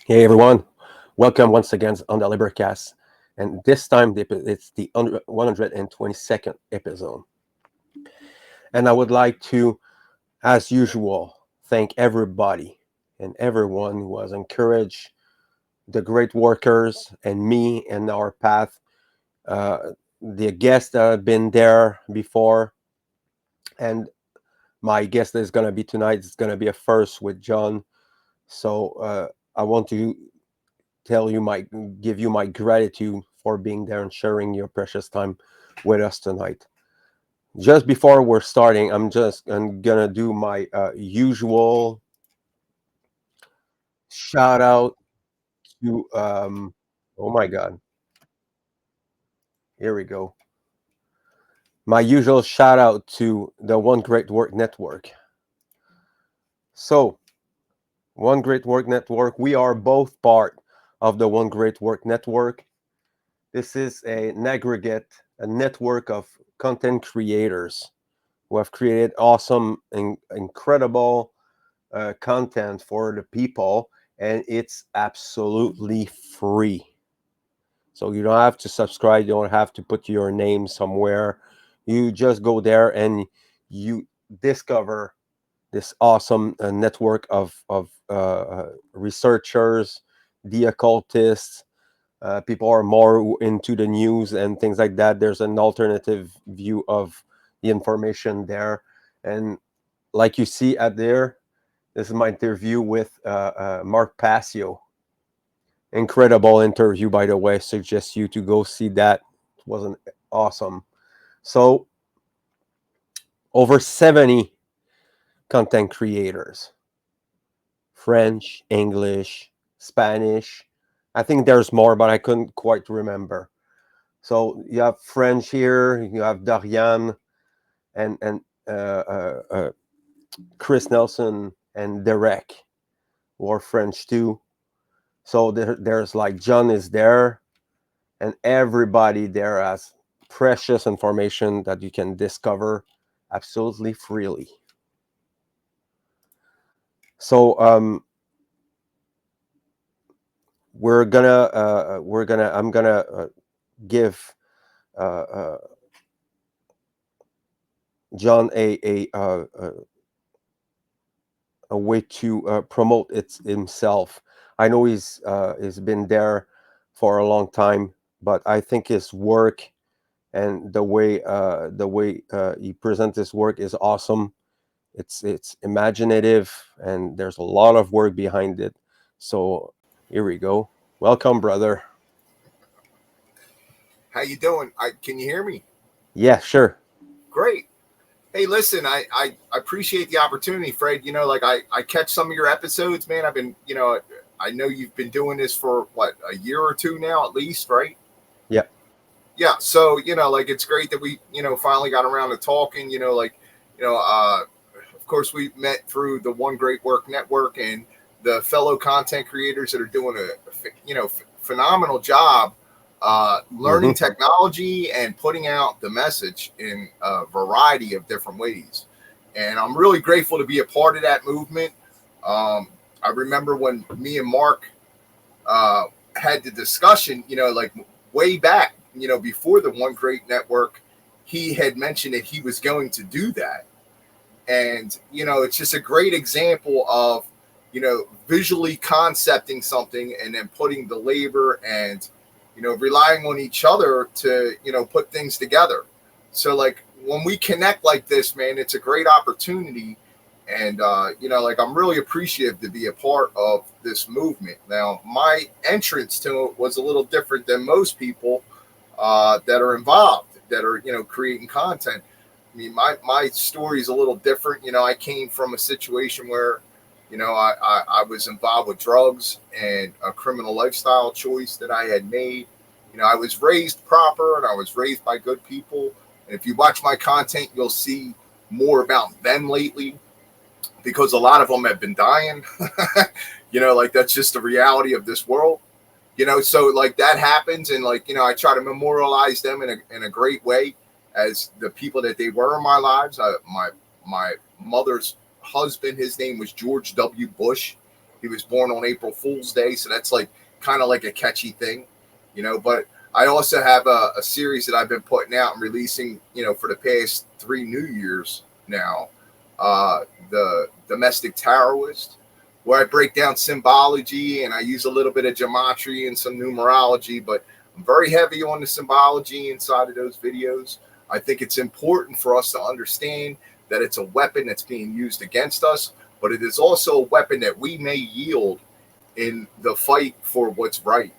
Hey everyone, welcome once again on the LIBERcast, and this time it's the 122nd episode. And I would like to, as usual, thank everybody and everyone who has encouraged the great workers and me and our path. Uh, the guests that have been there before, and my guest that is going to be tonight is going to be a first with John. So I want to give you my gratitude for being there and sharing your precious time with us tonight. Just before we're starting, I'm gonna do my usual shout out to oh my god, here we go. My usual shout out to the One Great Work Network. So, One Great Work Network, we are both part of the One Great Work Network. This is an aggregate, a network of content creators who have created awesome and incredible content for the people, and it's absolutely free. So you don't have to subscribe, you don't have to put your name somewhere. You just go there and you discover this awesome network of researchers, the occultists, people are more into the news and things like that. There's an alternative view of the information there. And like you see at there, this is my interview with Mark Passio. Incredible interview, by the way. I suggest you to go see that. It wasn't awesome. So over 70 content creators, French, English, Spanish. I think there's more, but I couldn't quite remember. So you have French here, you have Darian and Chris Nelson and Derek, who are French too. So there's like John is there, and everybody there has precious information that you can discover absolutely freely. So I'm gonna give uh, John a way to promote it himself. I know he's been there for a long time, but I think his work and the way he presents his work is awesome. It's imaginative, and there's a lot of work behind it. So here we go. Welcome, brother. How you doing? Can you hear me? Yeah, sure. Great. Hey, listen, I appreciate the opportunity, Fred. I catch some of your episodes, man. I know you've been doing this for what, a year or two now, at least, right? Yeah. Yeah. So, it's great that we, finally got around to talking. Of course, we met through the One Great Work Network and the fellow content creators that are doing a phenomenal job learning Hmm. technology and putting out the message in a variety of different ways. And I'm really grateful to be a part of that movement. I remember when me and Mark had the discussion, way back, before the One Great Network, he had mentioned that he was going to do that. And, it's just a great example of, visually concepting something and then putting the labor and, relying on each other to, put things together. So, when we connect like this, man, it's a great opportunity. And, I'm really appreciative to be a part of this movement. Now, my entrance to it was a little different than most people that are involved, that are, creating content. I mean, my story is a little different. I came from a situation where, I was involved with drugs and a criminal lifestyle choice that I had made. I was raised proper and I was raised by good people. And if you watch my content, you'll see more about them lately because a lot of them have been dying. That's just the reality of this world. So that happens, and I try to memorialize them in a great way as the people that they were in my lives. My mother's husband, his name was George W. Bush. He He was born on April Fool's Day, so that's like kind of like a catchy thing, But I also have a series that I've been putting out and releasing, for the past 3 New Years now, the Domestic Tarotist, where I break down symbology and I use a little bit of gematria and some numerology, but I'm very heavy on the symbology inside of those videos. I think it's important for us to understand that it's a weapon that's being used against us, but it is also a weapon that we may yield in the fight for what's right.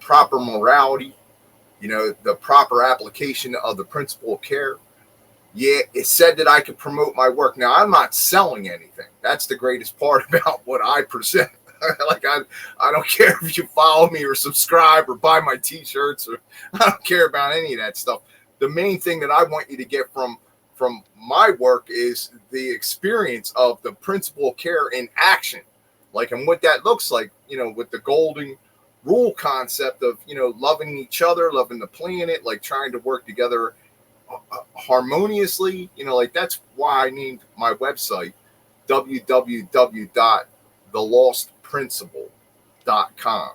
Proper morality, the proper application of the principle of care. Yeah, it said that I could promote my work. Now, I'm not selling anything. That's the greatest part about what I present. Like, I don't care if you follow me or subscribe or buy my t-shirts, or I don't care about any of that stuff. The main thing that I want you to get from my work is the experience of the principle of care in action. Like, and what that looks like, with the golden rule concept of, loving each other, loving the planet, like trying to work together harmoniously. Like, that's why I named my website www.thelostprinciple.com.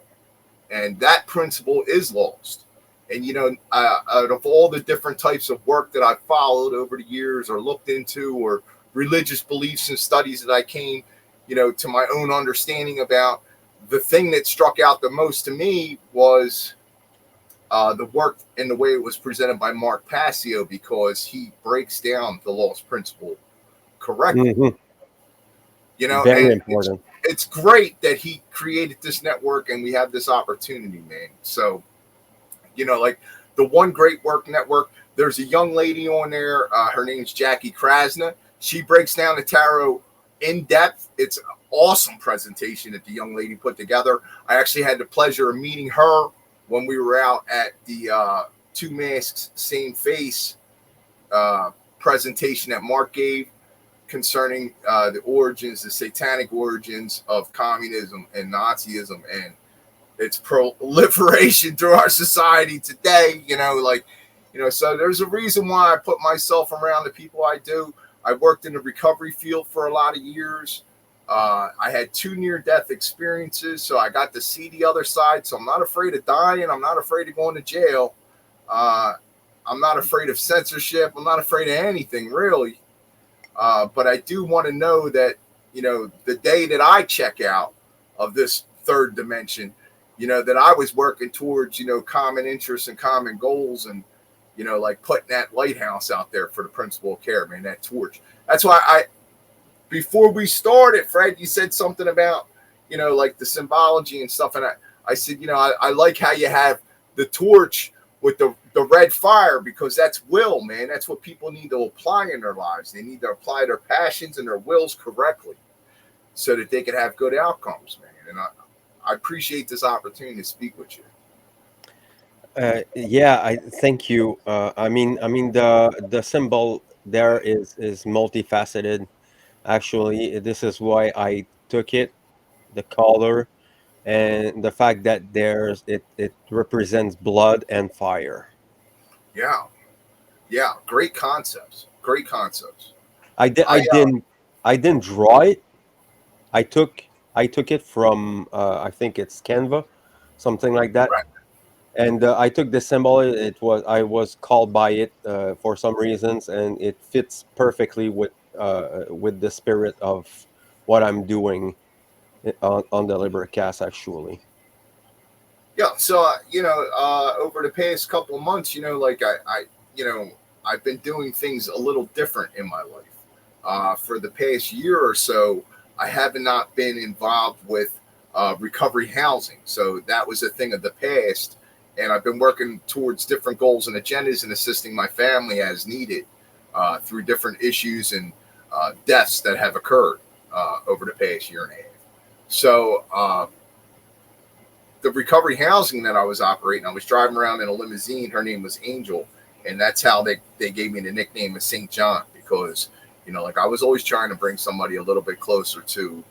And that principle is lost. And, out of all the different types of work that I've followed over the years or looked into, or religious beliefs and studies that I came, to my own understanding about, the thing that struck out the most to me was the work and the way it was presented by Mark Passio, because he breaks down the lost principle correctly. Very And important. it's great that he created this network and we have this opportunity, man. So, like the One Great Work Network, there's a young lady on there. Her name's Jackie Krasna. She breaks down the tarot in depth. It's an awesome presentation that the young lady put together. I actually had the pleasure of meeting her when we were out at the Two Masks, Same Face presentation that Mark gave concerning the satanic origins of communism and Nazism and its proliferation through our society today. So there's a reason why I put myself around the people I do. I worked in the recovery field for a lot of years. I had 2 near-death experiences, so I got to see the other side. So I'm not afraid of dying. I'm not afraid of going to jail. I'm not afraid of censorship. I'm not afraid of anything, really. But I do want to know that, the day that I check out of this third dimension, that I was working towards, common interests and common goals, and, like putting that lighthouse out there for the principle of care, man, that torch. That's why before we started, Fred, you said something about, like the symbology and stuff. And I said, I like how you have the torch with the red fire, because that's will, man. That's what people need to apply in their lives. They need to apply their passions and their wills correctly so that they can have good outcomes, man. And I appreciate this opportunity to speak with you. Yeah, I thank you. I mean, the symbol there is multifaceted. Actually, this is why I took it, the color, and the fact that it represents blood and fire. Yeah. Yeah. Great concepts. Great concepts. I did. I, I didn't draw it. I took I took it from I think it's Canva, something like that. right. And I took the symbol. I was called by it for some reasons, and it fits perfectly with the spirit of what I'm doing on the LIBERcast, actually. Yeah. So, over the past couple of months, like I've been doing things a little different in my life. For the past year or so, I have not been involved with recovery housing. So that was a thing of the past. And I've been working towards different goals and agendas and assisting my family as needed through different issues and deaths that have occurred over the past year and a half. So the recovery housing that I was operating, I was driving around in a limousine. Her name was Angel. And that's how they gave me the nickname of St. John, because, like I was always trying to bring somebody a little bit closer to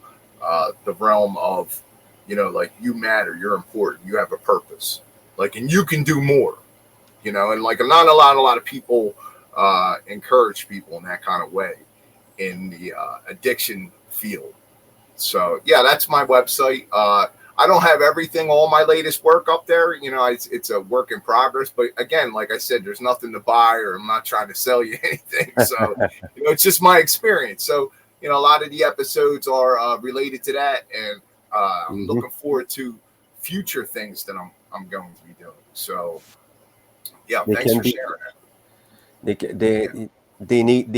the realm of, like, you matter, you're important, you have a purpose, like, and you can do more, and like not a lot of people encourage people in that kind of way in the addiction field. So yeah, that's my website. I don't have everything, all my latest work up there. You know, it's a work in progress. But again, like I said, there's nothing to buy, or I'm not trying to sell you anything. So, you know, it's just my experience. So, you know, a lot of the episodes are related to that, and I'm Hmm. looking forward to future things that I'm going to be doing. So, yeah, They thanks can for be sharing that. they ca- Yeah. they need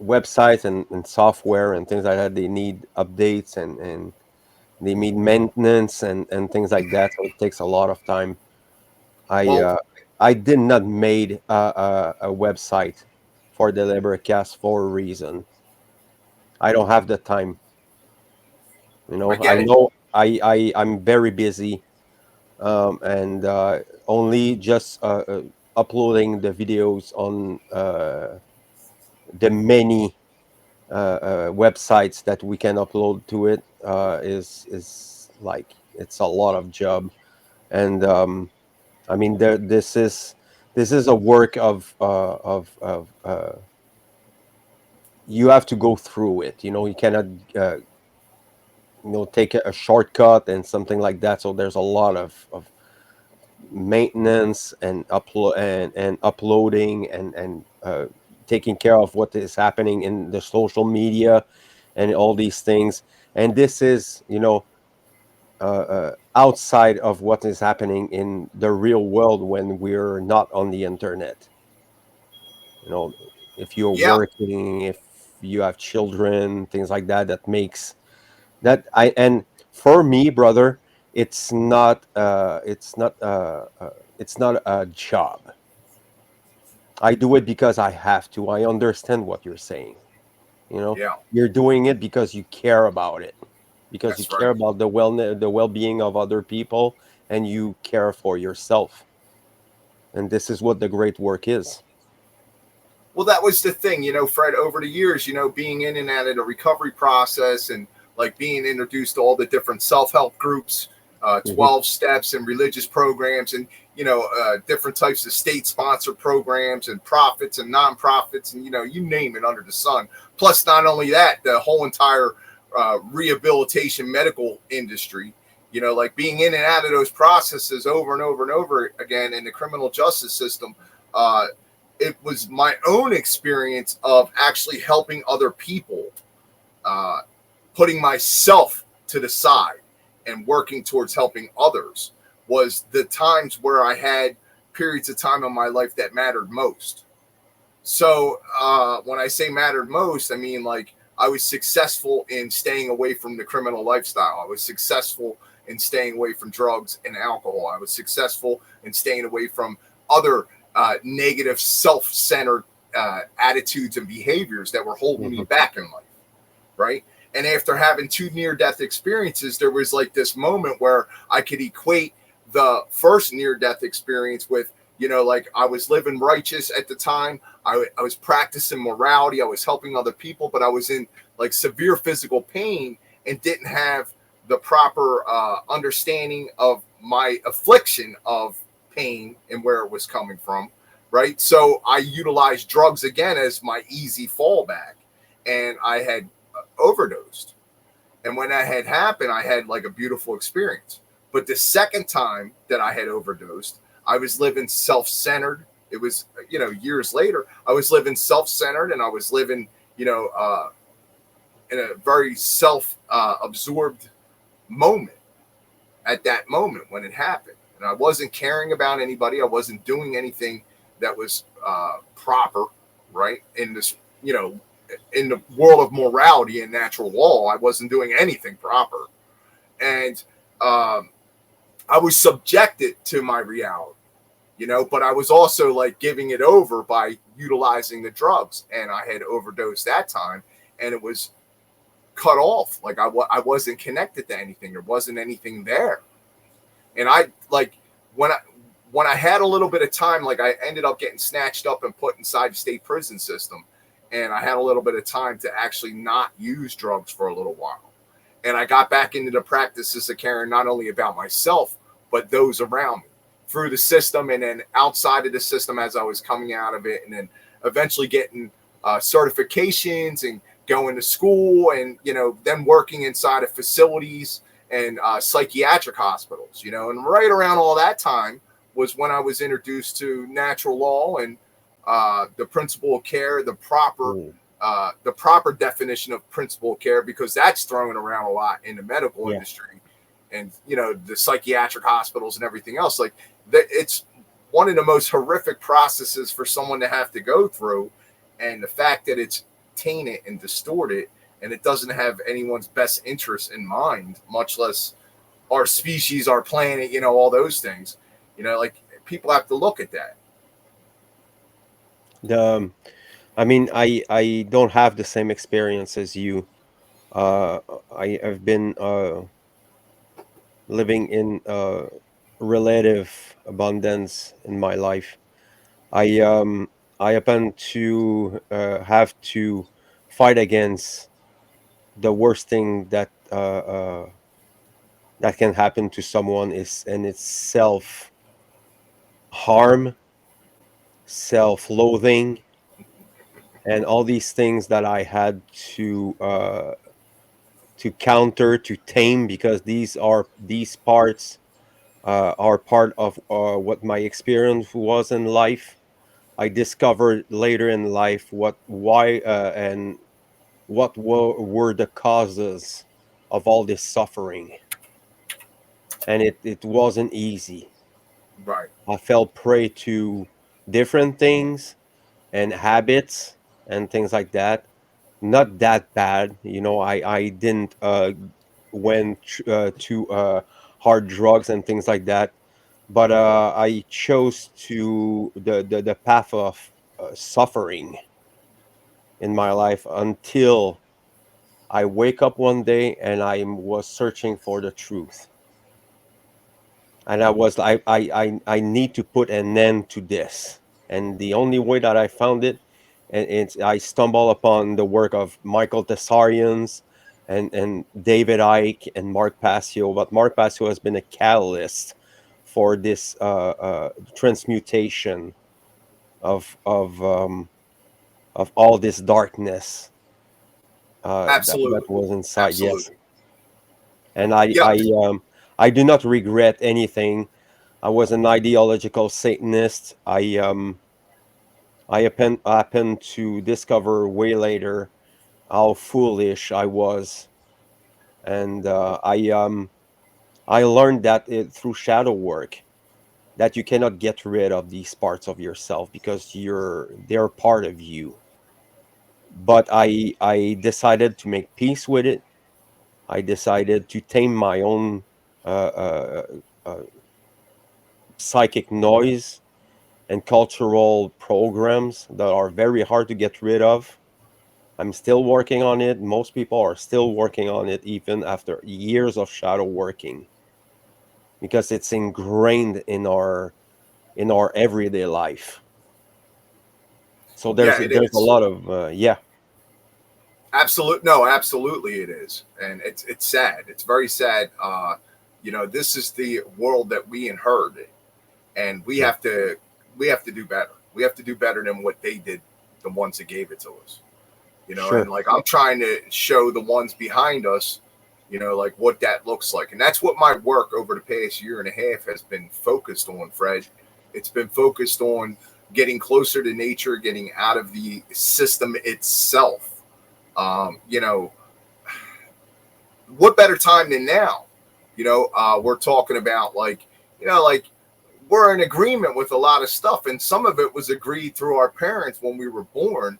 websites and software and things like that. They need updates and they need maintenance and things like that. So it takes a lot of time. I Well, uh, I did not made a website for the LiberCast for a reason. I don't have the time. You I know, I get it. know I'm very busy, and only just uploading the videos on the many websites that we can upload to it is like it's a lot of job. And I mean, this is a work of you have to go through it. You know, you cannot take a shortcut and something like that. So there's a lot of maintenance and uploading and taking care of what is happening in the social media and all these things. And this is, outside of what is happening in the real world when we're not on the internet. You know, if you're Yeah, working, if you have children, things like that, that makes that I and for me, brother, it's not a job. I do it because I have to. I understand what you're saying. You know, yeah, you're doing it because you care about it, because you that's care right. about the well-being of other people, and you care for yourself. And this is what the great work is. Well, that was the thing, you know, Fred, over the years, you know, being in and out of the recovery process and like being introduced to all the different self help groups, Hmm. 12 steps and religious programs, and, you know, different types of state sponsored programs and profits and nonprofits and, you know, you name it under the sun. Plus, not only that, the whole entire rehabilitation medical industry. You know, like being in and out of those processes over and over and over again in the criminal justice system, uh, it was my own experience of actually helping other people, uh, putting myself to the side and working towards helping others was the times where I had periods of time in my life that mattered most. So when I say mattered most, I mean like I was successful in staying away from the criminal lifestyle. I was successful in staying away from drugs and alcohol. I was successful in staying away from other negative, self-centered attitudes and behaviors that were holding me Hmm. back in life, right? And after having two near-death experiences, there was like this moment where I could equate the first near-death experience with, you know, like I was living righteous at the time. I was practicing morality. I was helping other people, but I was in like severe physical pain and didn't have the proper understanding of my affliction of pain and where it was coming from. Right. So I utilized drugs again as my easy fallback. And I had overdosed. And when that had happened, I had like a beautiful experience. But the second time that I had overdosed, I was living self centered. It was, you know, years later, I was living self centered and I was living, you know, in a very self absorbed moment at that moment when it happened. And I wasn't caring about anybody. I wasn't doing anything that was proper, right? In this, you know, in the world of morality and natural law, I wasn't doing anything proper. And um, I was subjected to my reality, you know, but I was also like giving it over by utilizing the drugs. And I had overdosed that time and it was cut off. Like I wasn't connected to anything. There wasn't anything there. And I like when I when I had a little bit of time, like I ended up getting snatched up and put inside the state prison system, and I had a little bit of time to actually not use drugs for a little while. And I got back into the practices of caring not only about myself but those around me through the system, and then outside of the system as I was coming out of it, and then eventually getting certifications and going to school and, then working inside of facilities and psychiatric hospitals, and right around all that time was when I was introduced to natural law and the principle of care, the proper definition of principle of care, because that's thrown around a lot in the medical Yeah. industry and, the psychiatric hospitals and everything else. Like it's one of the most horrific processes for someone to have to go through. And the fact that it's tainted and distorted and it doesn't have anyone's best interest in mind, much less our species, our planet, all those things, like people have to look at that. The I mean, I don't have the same experience as you. Uh, I've been living in relative abundance in my life. I um I happen to have to fight against the worst thing that can happen to someone is, and it's self harm, self loathing, and all these things that I had to counter, to tame, because these parts are part of what my experience was in life. I discovered later in life why and what were the causes of all this suffering, and it wasn't easy. Right. I fell prey to different things and habits and things like that. Not that bad, I didn't went to hard drugs and things like that, but I chose to the path of suffering in my life until I wake up one day and I was searching for the truth. And I was I need to put an end to this. And the only way that I found it, and it's I stumble upon the work of Michael Tessarians and David Icke and Mark Passio. But Mark Passio has been a catalyst for this transmutation of all this darkness that Absolutely. was inside. Yes, Absolutely. and I Yeah. I um I do not regret anything. I was an ideological Satanist. I happened to discover way later how foolish I was, and I learned that through shadow work, that you cannot get rid of these parts of yourself because they're part of you. But I decided to make peace with it. I decided to tame my own uh, uh, uh, psychic noise and cultural programs that are very hard to get rid of. I'm still working on it. Most people are still working on it even after years of shadow working, because it's ingrained in our everyday life. So Yeah, it there's a is. lot of yeah, No, absolutely it is. And it's sad. It's very sad. This is the world that we inherited, and we yeah, have to do better. We have to do better than what they did, the ones that gave it to us. And sure, like I'm trying to show the ones behind us, like what that looks like. And that's what my work over the past year and a half has been focused on, Fred. It's been focused on getting closer to nature, getting out of the system itself. Um, you know, what better time than now? We're talking about like we're in agreement with a lot of stuff, and some of it was agreed through our parents when we were born.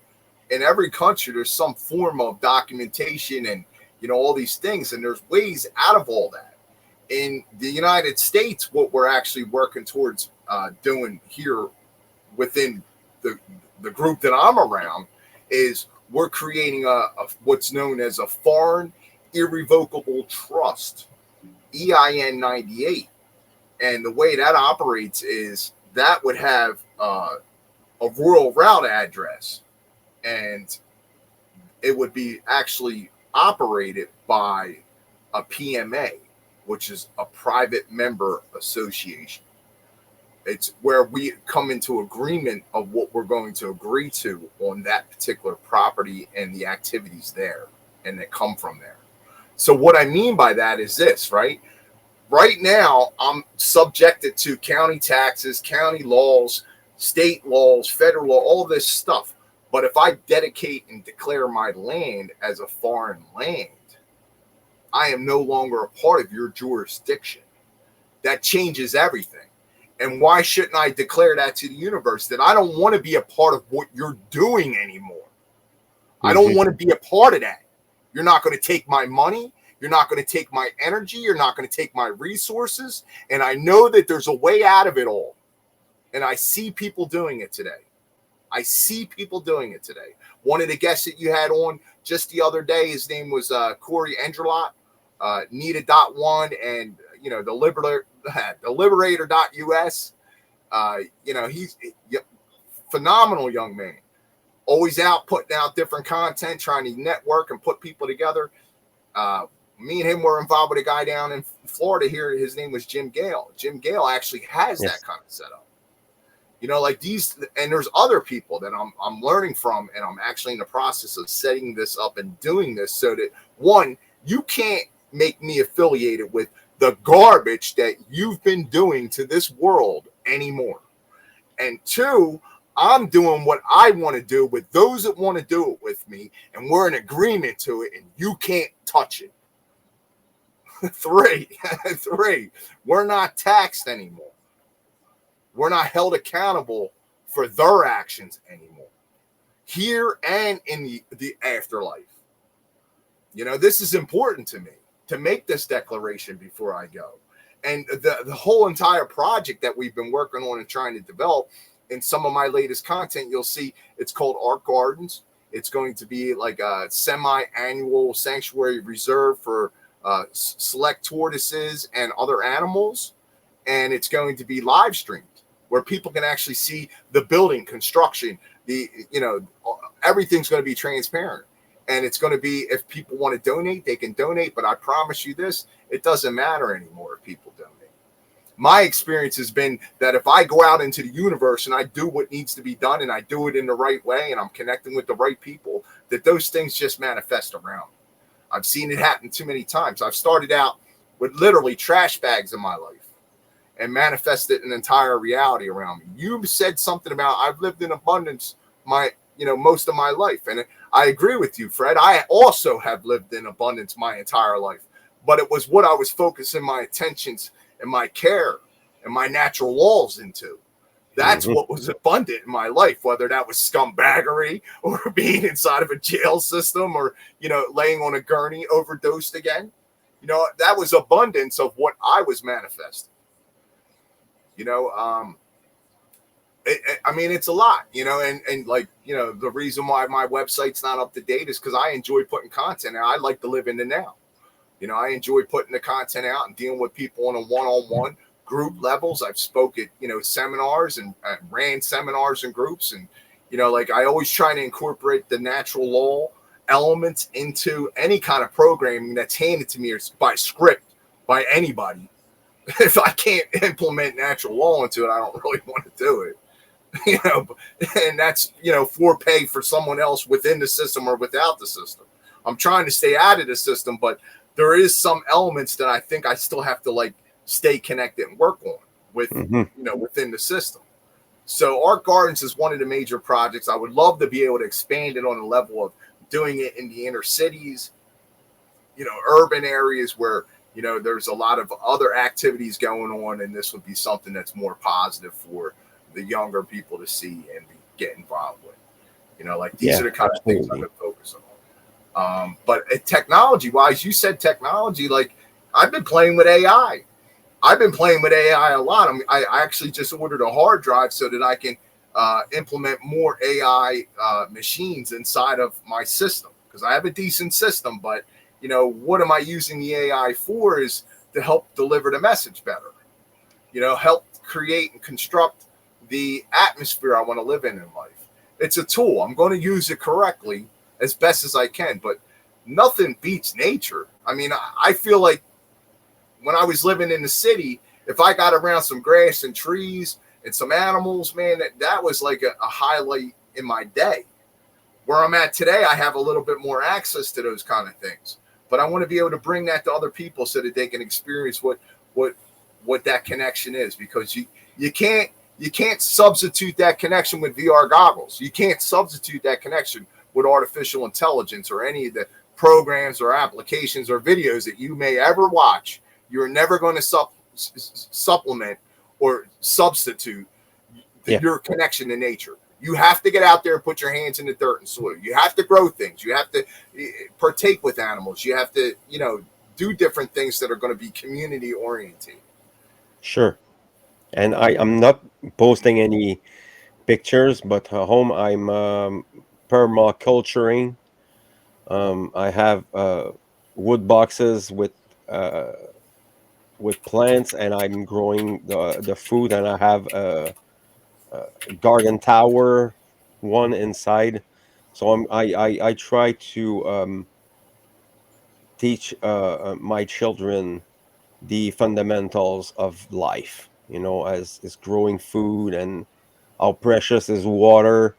In every country, there's some form of documentation and all these things, and there's ways out of all that. In the United States, what we're actually working towards doing here within the the group that I'm around is we're creating a what's known as a foreign irrevocable trust, EIN 98. And the way that operates is that would have a rural route address, and it would be actually operated by a PMA, which is a private member association. It's where we come into agreement of what we're going to agree to on that particular property and the activities there and that come from there. So what I mean by that is this, right? Right now, I'm subjected to county taxes, county laws, state laws, federal law, all this stuff. But if I dedicate and declare my land as a foreign land, I am no longer a part of your jurisdiction. That changes everything. And why shouldn't I declare that to the universe, that I don't want to be a part of what you're doing anymore? I don't want to be a part of that. You're not going to take my money. You're not going to take my energy. You're not going to take my resources. And I know that there's a way out of it all. And I see people doing it today. One of the guests that you had on just the other day, his name was Corey Enderlot, Nita.1, and the Liberator.us. He's a phenomenal young man. Always out putting out different content, trying to network and put people together. Me and him were involved with a guy down in Florida here. His name was Jim Gale. Jim Gale actually has that kind of setup. Like these, and there's other people that I'm learning from, and I'm actually in the process of setting this up and doing this so that, one, you can't make me affiliated with the garbage that you've been doing to this world anymore. And two, I'm doing what I want to do with those that want to do it with me, and we're in agreement to it, and you can't touch it. Three, we're not taxed anymore. We're not held accountable for their actions anymore, here and in the afterlife. This is important to me to make this declaration before I go. And the whole entire project that we've been working on and trying to develop, in some of my latest content, you'll see it's called Art Gardens. It's going to be like a semi-annual sanctuary reserve for select tortoises and other animals. And it's going to be live streamed, where people can actually see the building construction. Everything's going to be transparent. And it's going to be, if people want to donate, they can donate. But I promise you this, it doesn't matter anymore if people donate. My experience has been that if I go out into the universe and I do what needs to be done, and I do it in the right way, and I'm connecting with the right people, that those things just manifest around me. I've seen it happen too many times. I've started out with literally trash bags in my life and manifested an entire reality around me. You said something about I've lived in abundance most of my life. And I agree with you, Fred. I also have lived in abundance my entire life. But it was what I was focusing my attentions and my care and my natural laws into. That's what was abundant in my life, whether that was scumbaggery or being inside of a jail system or, laying on a gurney overdosed again. That was abundance of what I was manifesting. It's a lot, and the reason why my website's not up to date is because I enjoy putting content out. I like to live in the now. I enjoy putting the content out and dealing with people on a one-on-one group levels. I've spoke at, seminars and ran seminars and groups. And, I always try to incorporate the natural law elements into any kind of programming that's handed to me by script by anybody. If I can't implement natural law into it, I don't really want to do it. And that's, for pay for someone else within the system or without the system. I'm trying to stay out of the system, but there is some elements that I think I still have to stay connected and work on with, within the system. So Art Gardens is one of the major projects. I would love to be able to expand it on a level of doing it in the inner cities, urban areas where, there's a lot of other activities going on. And this would be something that's more positive for the younger people to see and get involved with. These are the kind of things I've been focusing on. But technology wise, you said technology, I've been playing with AI. I've been playing with AI a lot. I actually just ordered a hard drive so that I can implement more AI machines inside of my system, because I have a decent system. But, what am I using the AI for is to help deliver the message better, help create and construct the atmosphere I want to live in life. It's a tool. I'm going to use it correctly as best as I can, but nothing beats nature. I feel like when I was living in the city, if I got around some grass and trees and some animals, man, that was like a highlight in my day. Where I'm at today, I have a little bit more access to those kind of things. But I want to be able to bring that to other people so that they can experience what what that connection is, because you can't substitute that connection with VR goggles. You can't substitute that connection with artificial intelligence or any of the programs or applications or videos that you may ever watch. You're never going to supplement or substitute Yeah, your connection to nature. You have to get out there and put your hands in the dirt and soil. You have to grow things. You have to partake with animals. You have to, do different things that are going to be community oriented. sure. And I'm not posting any pictures, but home I'm permaculturing. I have wood boxes uh, with plants, and I'm growing the food, and I have a garden tower one inside. So I try to teach my children the fundamentals of life. As is growing food and how precious is water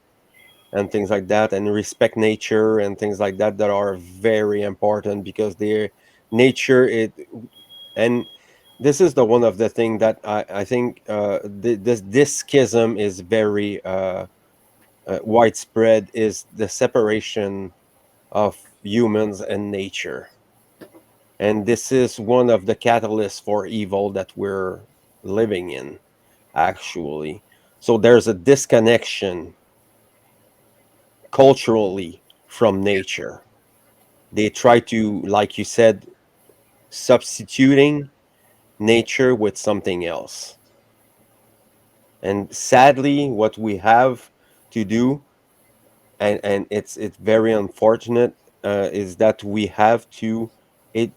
and things like that, and respect nature and things like that that are very important because they're nature it. And this is the one of the thing that I think this schism is very widespread, is the separation of humans and nature. And this is one of the catalysts for evil that we're living in, actually. So there's a disconnection culturally from nature. They try to, like you said, substituting nature with something else. And sadly, what we have to do, and it's very unfortunate, is that we have to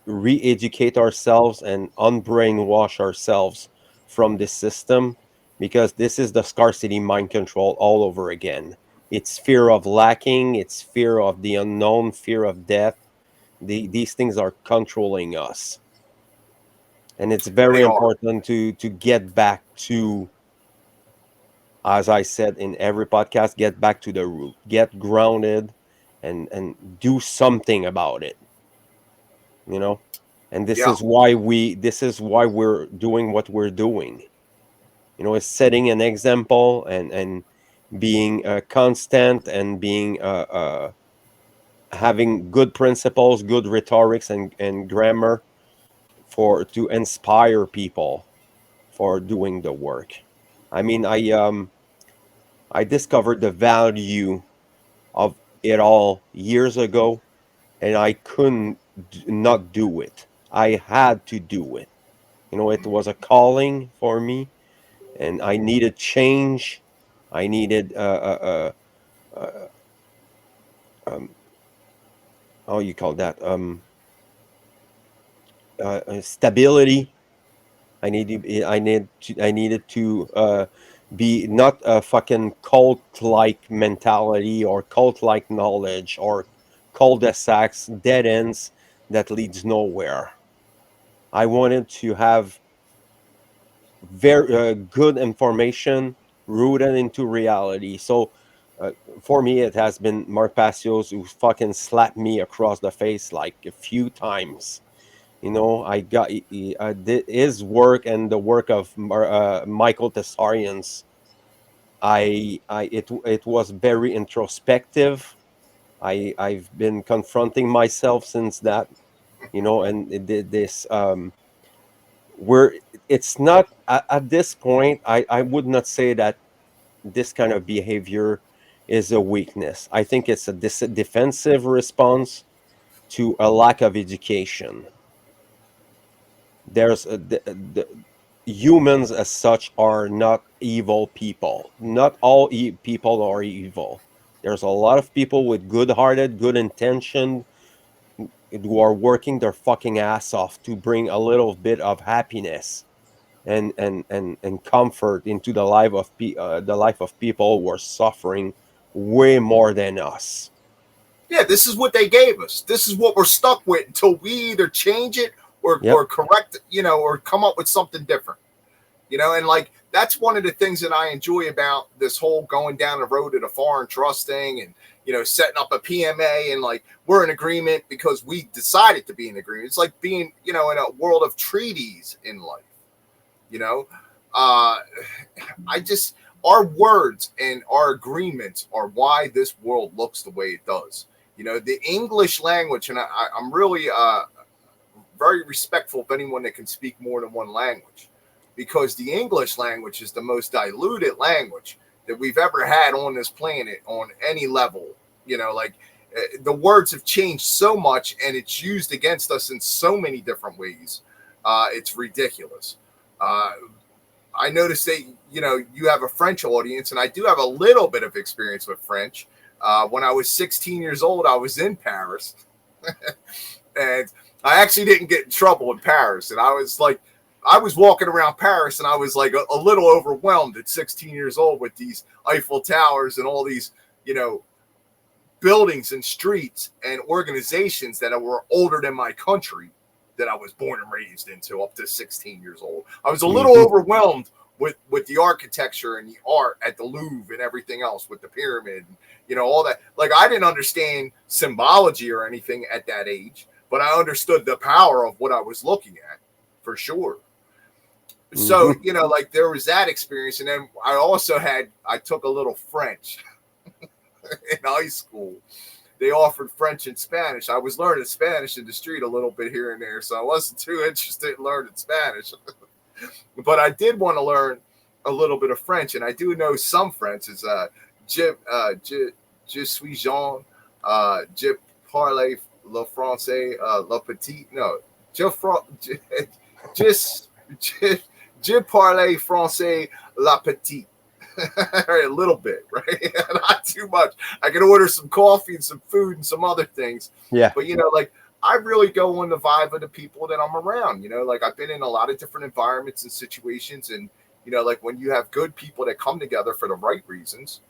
re-educate ourselves and unbrainwash ourselves from this system, because this is the scarcity mind control all over again. It's fear of lacking, it's fear of the unknown, fear of death. These things are controlling us, and it's very They are. important to get back to, as I said in every podcast, get back to the root, get grounded, and do something about it. You know, and Yeah. this is why we're doing what we're doing. Is setting an example and being constant and being having good principles, good rhetorics and grammar for to inspire people for doing the work. I mean, I discovered the value of it all years ago, and I couldn't not do it. I had to do it. It was a calling for me, and I needed change. I needed um, how you call that, stability. I needed to be not a fucking cult like mentality or cult like knowledge or cul-de-sacs, dead ends that leads nowhere. I wanted to have very good information rooted into reality. So uh, for me, it has been Mark Passios who fucking slapped me across the face like a few times. I got his work and the work of Michael Tessarians. It was very introspective. I've been confronting myself since that, and this where it's not at this point. I would not say that this kind of behavior is a weakness. I think it's a defensive response to a lack of education. The humans as such are not evil people. Not all people are evil. There's a lot of people with good-hearted, good intention who are working their fucking ass off to bring a little bit of happiness and comfort into the life of people who are suffering way more than us. Yeah, this is what they gave us. This is what we're stuck with until we either change it or Yep. correct it, or come up with something different. And like that's one of the things that I enjoy about this whole going down the road of the foreign trust thing, and setting up a PMA, and like we're in agreement because we decided to be in agreement. It's like being in a world of treaties in life. I just, our words and our agreements are why this world looks the way it does. The English language, and I'm really very respectful of anyone that can speak more than one language, because the English language is the most diluted language that we've ever had on this planet on any level. The words have changed so much, and it's used against us in so many different ways. It's ridiculous. I noticed that, you have a French audience, and I do have a little bit of experience with French. When I was 16 years old, I was in Paris, and I actually didn't get in trouble in Paris. And I was walking around Paris, and I was like a little overwhelmed at 16 years old with these Eiffel Towers and all these, buildings and streets and organizations that were older than my country that I was born and raised into up to 16 years old. I was a little overwhelmed with the architecture and the art at the Louvre and everything else with the pyramid, and, all that. Like, I didn't understand symbology or anything at that age, but I understood the power of what I was looking at for sure. So, like there was that experience. And then I took a little French in high school. They offered French and Spanish. I was learning Spanish in the street a little bit here and there, so I wasn't too interested in learning Spanish. But I did want to learn a little bit of French, and I do know some French. Is je suis Jean, je parle le français, le petit. No, je parle français la petite. A little bit, right? Not too much. I can order some coffee and some food and some other things. Yeah. But like I really go on the vibe of the people that I'm around. Like I've been in a lot of different environments and situations, and like when you have good people that come together for the right reasons.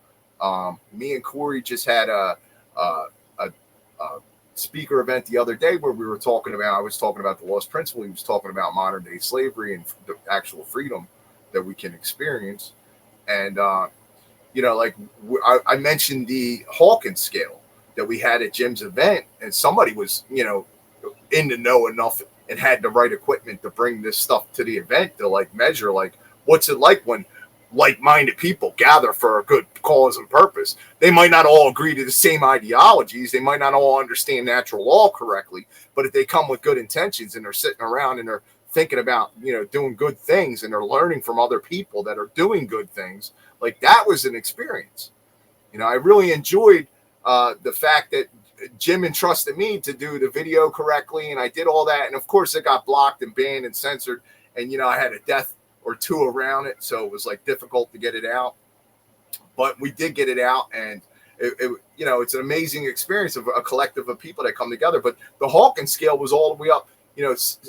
Me and Corey just had a speaker event the other day where I was talking about the lost principle. He was talking about modern day slavery and the actual freedom that we can experience. And, like I mentioned the Hawkins scale that we had at Jim's event, and somebody was, in the know enough and had the right equipment to bring this stuff to the event to like measure, like, what's it like when like-minded people gather for a good cause and purpose. They might not all agree to the same ideologies. They might not all understand natural law correctly, but if they come with good intentions and they're sitting around and they're thinking about, doing good things, and they're learning from other people that are doing good things, like that was an experience. I really enjoyed the fact that Jim entrusted me to do the video correctly, and I did all that. And of course it got blocked and banned and censored, and I had a death or two around it, so it was like difficult to get it out, but we did get it out. And it's an amazing experience of a collective of people that come together. But the Hawkins scale was all the way up,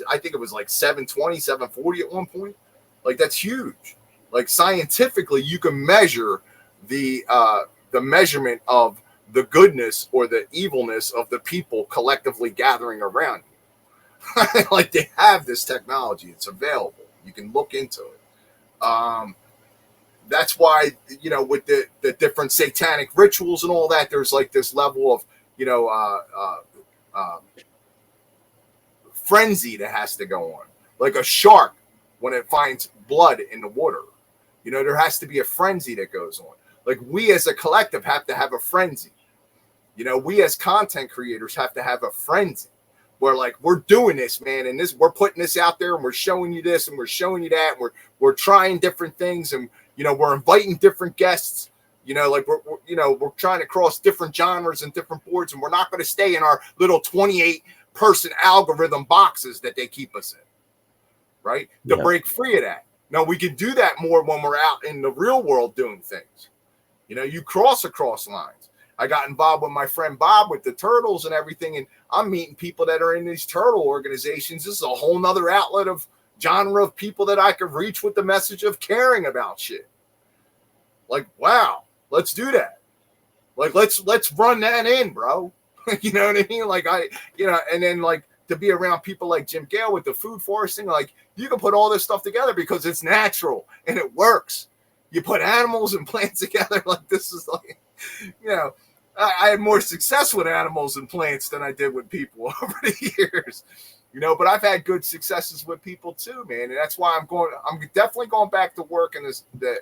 I think it was like 720, 740 at one point. Like that's huge. Like scientifically, you can measure the measurement of the goodness or the evilness of the people collectively gathering around you. Like they have this technology; it's available. You can look into it. That's why with the different satanic rituals and all that, there's like this level of frenzy that has to go on. Like a shark when it finds blood in the water, there has to be a frenzy that goes on. Like we as a collective have to have a frenzy. We as content creators have to have a frenzy where like we're doing this, man, and we're putting this out there, and we're showing you this and we're showing you that, and we're trying different things, and we're inviting different guests. Like we're trying to cross different genres and different boards, and we're not going to stay in our little 28-person algorithm boxes that they keep us in, right? To break free of that. Now we can do that more when we're out in the real world doing things. You cross across lines. I got involved with my friend Bob with the turtles and everything, and I'm meeting people that are in these turtle organizations. This is a whole nother outlet of genre of people that I could reach with the message of caring about shit. Like, wow, let's do that. Like, let's run that in, bro. You know what I mean? Like and then like to be around people like Jim Gale with the food foresting. Like, you can put all this stuff together because it's natural and it works. You put animals and plants together. Like, this is like, I had more success with animals and plants than I did with people over the years, but I've had good successes with people too, man. And that's why I'm definitely going back to work in the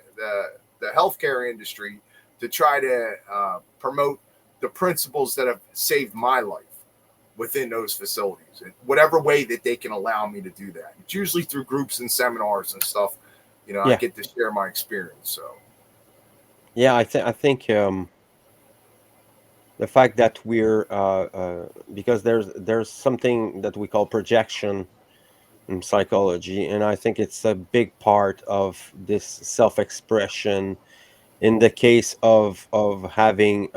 healthcare industry to try to promote the principles that have saved my life within those facilities in whatever way that they can allow me to do that. It's usually through groups and seminars and stuff. I get to share my experience. So, yeah, I think the fact that we're because there's something that we call projection in psychology, and I think it's a big part of this self-expression in the case of having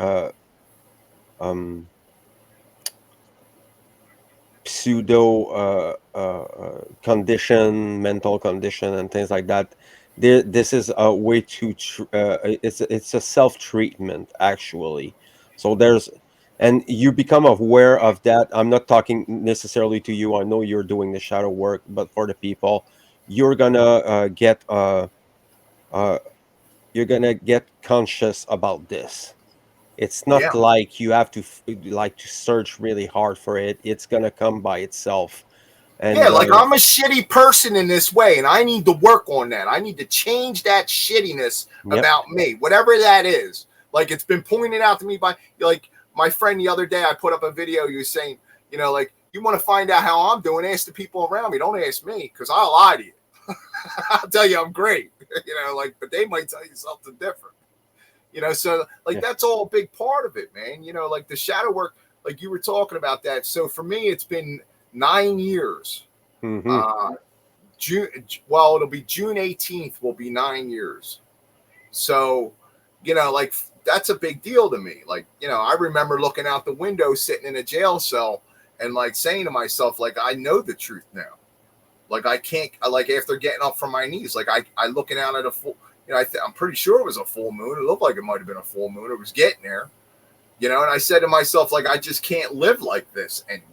pseudo condition, mental condition, and things like that. This is a way to it's a self-treatment, actually. So and you become aware of that. I'm not talking necessarily to you. I know you're doing the shadow work, but for the people, you're gonna you're gonna get conscious about this. It's not yeah. like you have to like to search really hard for it. It's gonna come by itself. Yeah, And like, I'm a shitty person in this way, and I need to work on that. I need to change that shittiness yep, about me, whatever that is. Like, it's been pointed out to me by, like, my friend the other day. I put up a video. He was saying, like, you want to find out how I'm doing, ask the people around me. Don't ask me, because I'll lie to you. I'll tell you I'm great, but they might tell you something different. So, like, that's all a big part of it, man. Like, the shadow work, like you were talking about that. So for me, it's been 9 years. mm-hmm. It'll be June 18th will be 9 years. So, like, that's a big deal to me. Like, I remember looking out the window, sitting in a jail cell, and like saying to myself, like, I know the truth now. Like, I can't, like, after getting up from my knees, like, I looking out at a full, I'm pretty sure it was a full moon. It looked like it might have been a full moon. It was getting there, and I said to myself, like, I just can't live like this anymore.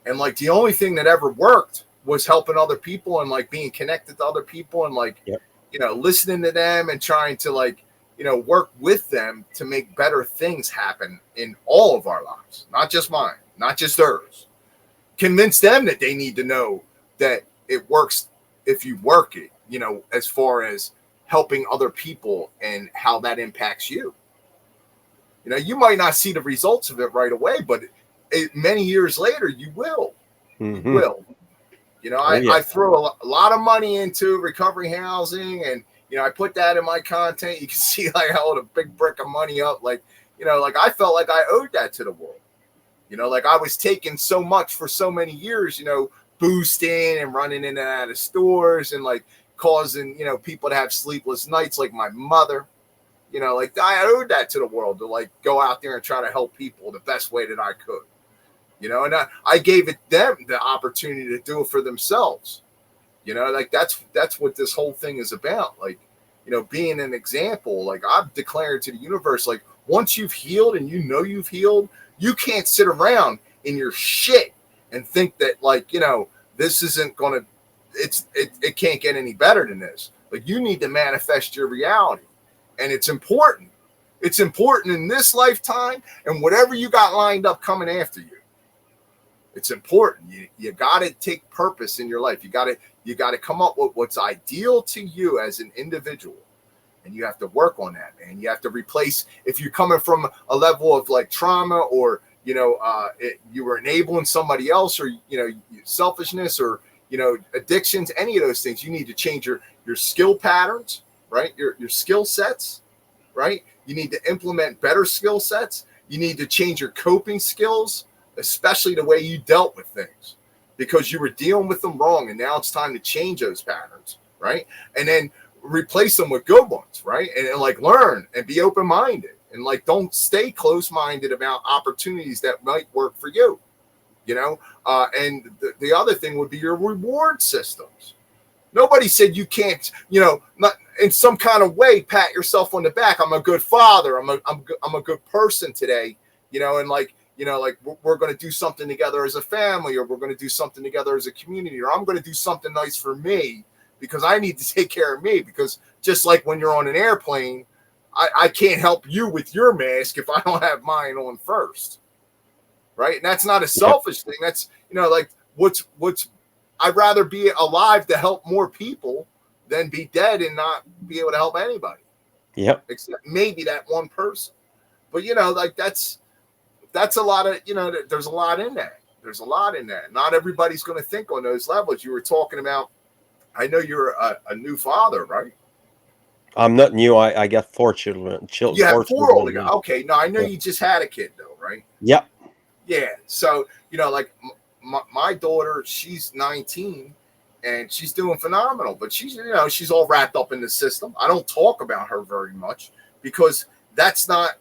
And like, the only thing that ever worked was helping other people and like being connected to other people and like, Yep. Listening to them and trying to like, work with them to make better things happen in all of our lives, not just mine, not just theirs. Convince them that they need to know that it works if you work it, as far as helping other people and how that impacts you. You might not see the results of it right away, but many years later, you will. Mm-hmm. You will. I throw a lot of money into recovery housing, and I put that in my content. You can see like I hold a big brick of money up, like like I felt like I owed that to the world. Like I was taking so much for so many years, boosting and running in and out of stores and like causing people to have sleepless nights, like my mother. Like I owed that to the world to like go out there and try to help people the best way that I could. And I gave them the opportunity to do it for themselves. Like that's what this whole thing is about. Like, being an example. Like, I've declared to the universe, like, once you've healed and you've healed, you can't sit around in your shit and think that like, this isn't gonna, it can't get any better than this. Like, you need to manifest your reality, and it's important. It's important in this lifetime and whatever you got lined up coming after you. It's important. You got to take purpose in your life. You got to come up with what's ideal to you as an individual, and you have to work on that, man. You have to replace, if you're coming from a level of like trauma, or you were enabling somebody else, or selfishness, or addictions, any of those things. You need to change your skill patterns, right? Your skill sets, right? You need to implement better skill sets. You need to change your coping skills, especially the way you dealt with things, because you were dealing with them wrong. And now it's time to change those patterns, right? And then replace them with good ones, right? And like learn and be open-minded, and like don't stay close-minded about opportunities that might work for you, and the other thing would be your reward systems. Nobody said you can't, not in some kind of way, pat yourself on the back. I'm a good father. I'm a good person today, and like, You know, like we're going to do something together as a family, or we're going to do something together as a community, or I'm going to do something nice for me because I need to take care of me. Because just like when you're on an airplane, I can't help you with your mask if I don't have mine on first. Right. And that's not a Yep. selfish thing. That's, you know, like what's I'd rather be alive to help more people than be dead and not be able to help anybody, Yep. except maybe that one person. But, you know, like that's a lot of, you know, there's a lot in that. There's a lot in that. Not everybody's going to think on those levels. You were talking about, I know you're a new father, right? I'm not new. I got four children. You have Four four children. older guys. Okay. No, I know Yeah. you just had a kid, though, right? Yep. Yeah. So, you know, like my daughter, she's 19 and she's doing phenomenal, but she's, you know, she's all wrapped up in the system. I don't talk about her very much because that's not,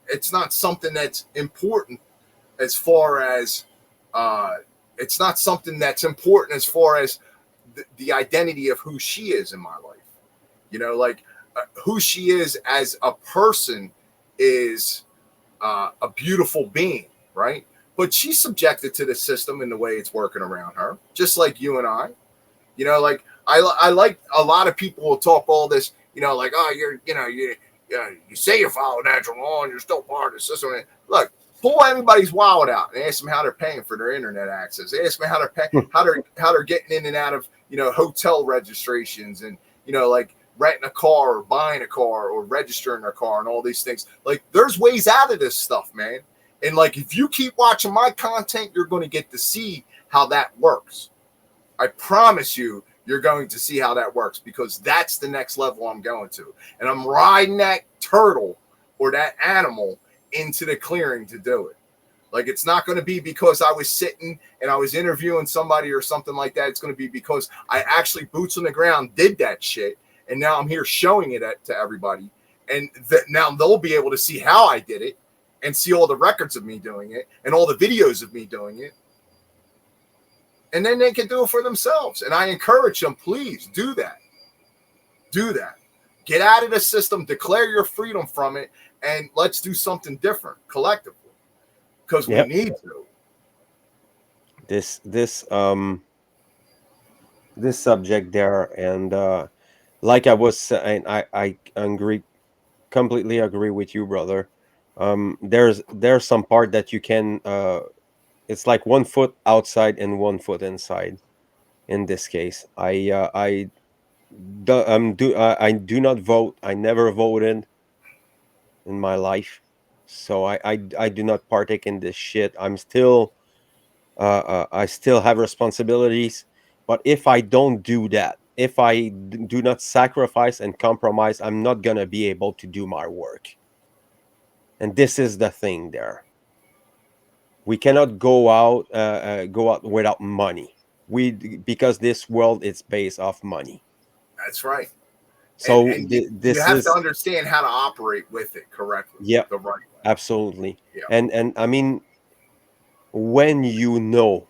it's not something that's important as far as, uh, it's not something that's important as far as the identity of who she is in my life. You know, like who she is as a person is a beautiful being, right? But she's subjected to the system and the way it's working around her, just like you and I. You know, like I like a lot of people will talk all this, you know, like, oh, you're, you know, you say you follow natural law and you're still part of the system. Look, pull anybody's wallet out and ask them how they're paying for their internet access. Ask them how they're paying, how they're getting in and out of, you know, hotel registrations and, you know, like renting a car or buying a car or registering a car and all these things. Like there's ways out of this stuff, man. And like if you keep watching my content, you're going to get to see how that works. I promise you, you're going to see how that works because that's the next level I'm going to. And I'm riding that turtle or that animal into the clearing to do it. Like it's not going to be because I was sitting and I was interviewing somebody or something like that. It's going to be because I actually boots on the ground did that shit. And now I'm here showing it to everybody. And now they'll be able to see how I did it and see all the records of me doing it and all the videos of me doing it. And then they can do it for themselves. And I encourage them, please do that. Do that. Get out of the system, declare your freedom from it, and let's do something different collectively. Because we Yep. need to. This subject there, and like I was saying, I agree, completely agree with you, brother. There's some part that you can it's like one foot outside and one foot inside. In this case, I do not vote. I never voted in my life, so I do not partake in this shit. I still have responsibilities, but if I don't do that, if I do not sacrifice and compromise, I'm not gonna be able to do my work. And this is the thing there. We cannot go out without money. Because this world is based off money. That's right. So And you this have to is, understand how to operate with it correctly, yeah, the right way. absolutely. Yeah. And I mean, when you know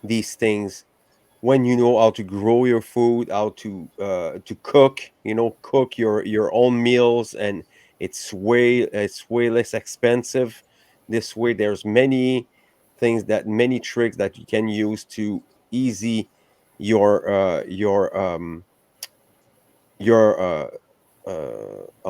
these things, when you know how to grow your food, how to cook, cook your own meals, and it's way less expensive this way. There's many tricks that you can use to easy your how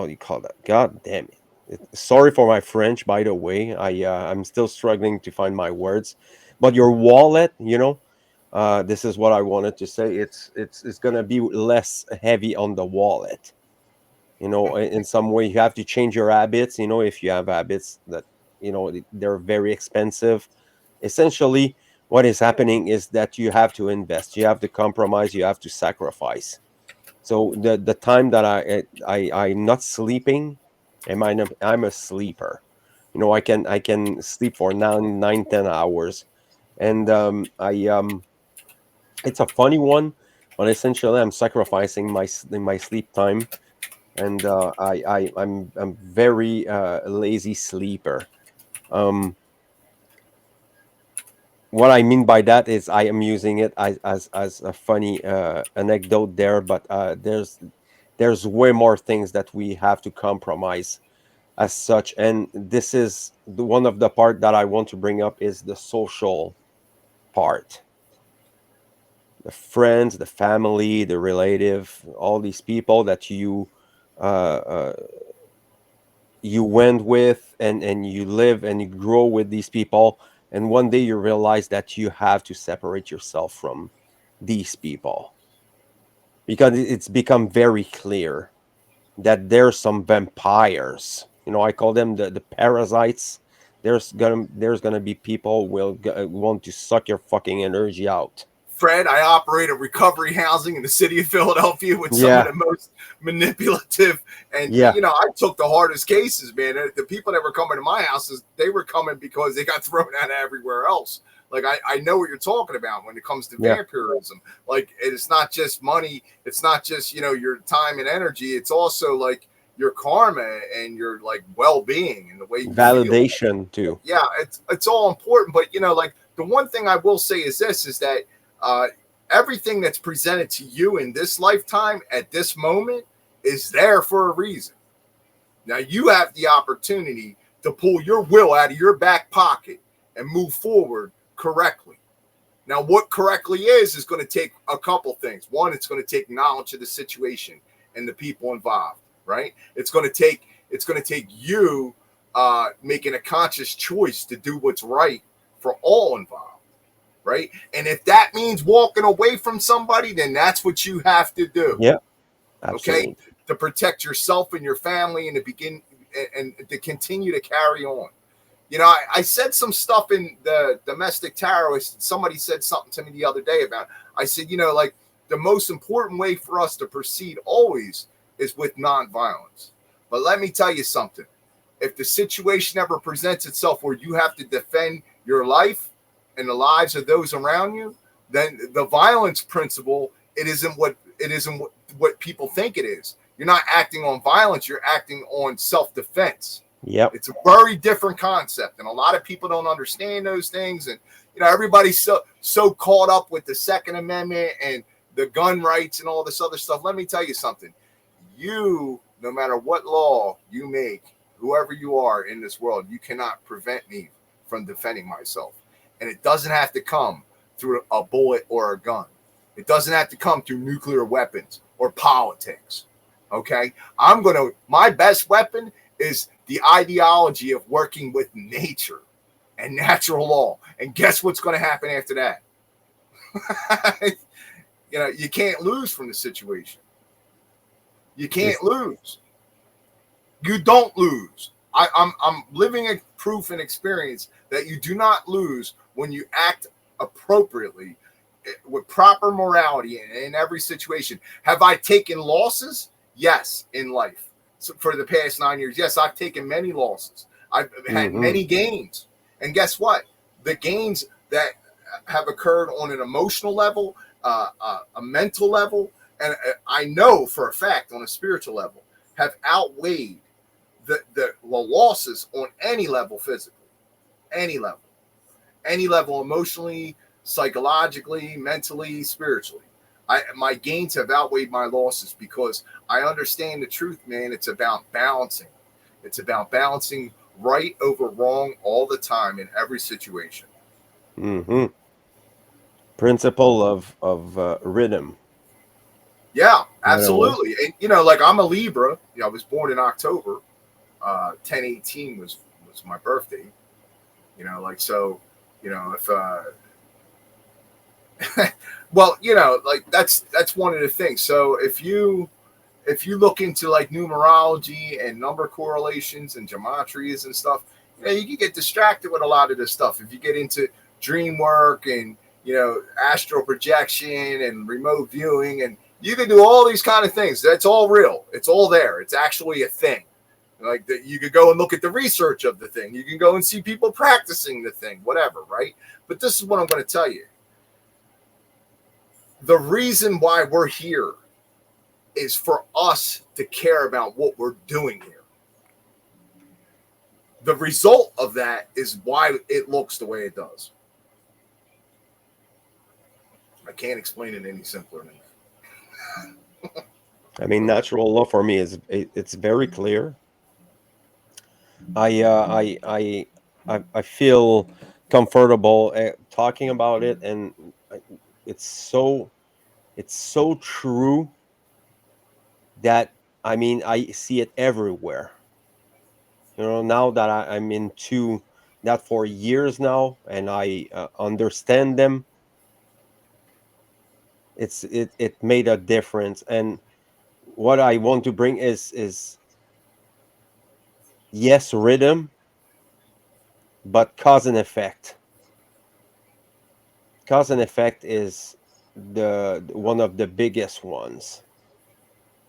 do you call that? God damn it. Sorry for my French, by the way. I'm still struggling to find my words. But your wallet, this is what I wanted to say. It's gonna be less heavy on the wallet. In some way, you have to change your habits. If you have habits that they're very expensive. Essentially, what is happening is that you have to invest. You have to compromise. You have to sacrifice. So the time that I'm not sleeping, I'm a sleeper. I can sleep for 9, 9, 10 hours, and it's a funny one, but essentially I'm sacrificing my sleep time, and I'm very lazy sleeper. Um, what I mean by that is I am using it as a funny anecdote there, but there's way more things that we have to compromise as such. And this is the one of the part that I want to bring up is the social part. The friends, the family, the relative, all these people that uh, uh, you went with, and you live and you grow with these people, and one day you realize that you have to separate yourself from these people because it's become very clear that there's some vampires. I call them the parasites. There's gonna be people will want to suck your fucking energy out. Fred, I operate a recovery housing in the city of Philadelphia with some of Yeah, the most manipulative, and yeah, I took the hardest cases, man. The people that were coming to my houses, they were coming because they got thrown out everywhere else. Like I know what you're talking about when it comes to yeah. vampirism. Like it's not just money, it's not just your time and energy. It's also like your karma and your like well-being and the way you feel. Validation too. Yeah, it's all important. But like the one thing I will say is this: is that uh, everything that's presented to you in this lifetime at this moment is there for a reason. Now you have the opportunity to pull your will out of your back pocket and move forward correctly. Now, what correctly is going to take a couple things. One, it's going to take knowledge of the situation and the people involved, right? It's going to take you making a conscious choice to do what's right for all involved, right? And if that means walking away from somebody, then that's what you have to do, Yeah, okay? absolutely. To protect yourself and your family and to begin and to continue to carry on. I said some stuff in the domestic tarot. Somebody said something to me the other day about, I said, like the most important way for us to proceed always is with nonviolence. But let me tell you something. If the situation ever presents itself where you have to defend your life and the lives of those around you, then the violence principle, it isn't what people think it is. You're not acting on violence, you're acting on self-defense. Yep. It's a very different concept, and a lot of people don't understand those things. And everybody's so caught up with the Second Amendment and the gun rights and all this other stuff. Let me tell you something. No matter what law you make, whoever you are in this world, you cannot prevent me from defending myself. And it doesn't have to come through a bullet or a gun. It doesn't have to come through nuclear weapons or politics. Okay? My best weapon is the ideology of working with nature and natural law. And guess what's going to happen after that? You can't lose from the situation. You can't lose. You don't lose. I'm living a proof and experience that you do not lose when you act appropriately with proper morality in every situation. Have I taken losses? Yes, in life. So for the past 9 years, yes, I've taken many losses. I've had many gains. And guess what? The gains that have occurred on an emotional level, a mental level, and I know for a fact on a spiritual level, have outweighed the losses on any level physically, any level emotionally, psychologically, mentally, spiritually. My gains have outweighed my losses because I understand the truth, man. It's about balancing. It's about balancing right over wrong all the time in every situation. Principle of rhythm. Yeah, You know. absolutely. And like I'm a Libra. I was born in October. 10/18 was my birthday. Like so. If well, like that's one of the things. So if you look into like numerology and number correlations and gematries and stuff, you can get distracted with a lot of this stuff. If you get into dream work and astral projection and remote viewing, and you can do all these kind of things. That's all real. It's all there. It's actually a thing. Like that, you could go and look at the research of the thing. You can go and see people practicing the thing, whatever, right? But this is what I'm going to tell you. The reason why we're here is for us to care about what we're doing here. The result of that is why it looks the way it does. I can't explain it any simpler than that. I mean, natural law for me it's very clear. I feel comfortable talking about it, and I- it's so it's so true that I see it everywhere. Now that I'm into that for years now, and I understand them, it made a difference. And what I want to bring is yes, rhythm, but cause and effect. Cause and effect is the one of the biggest ones,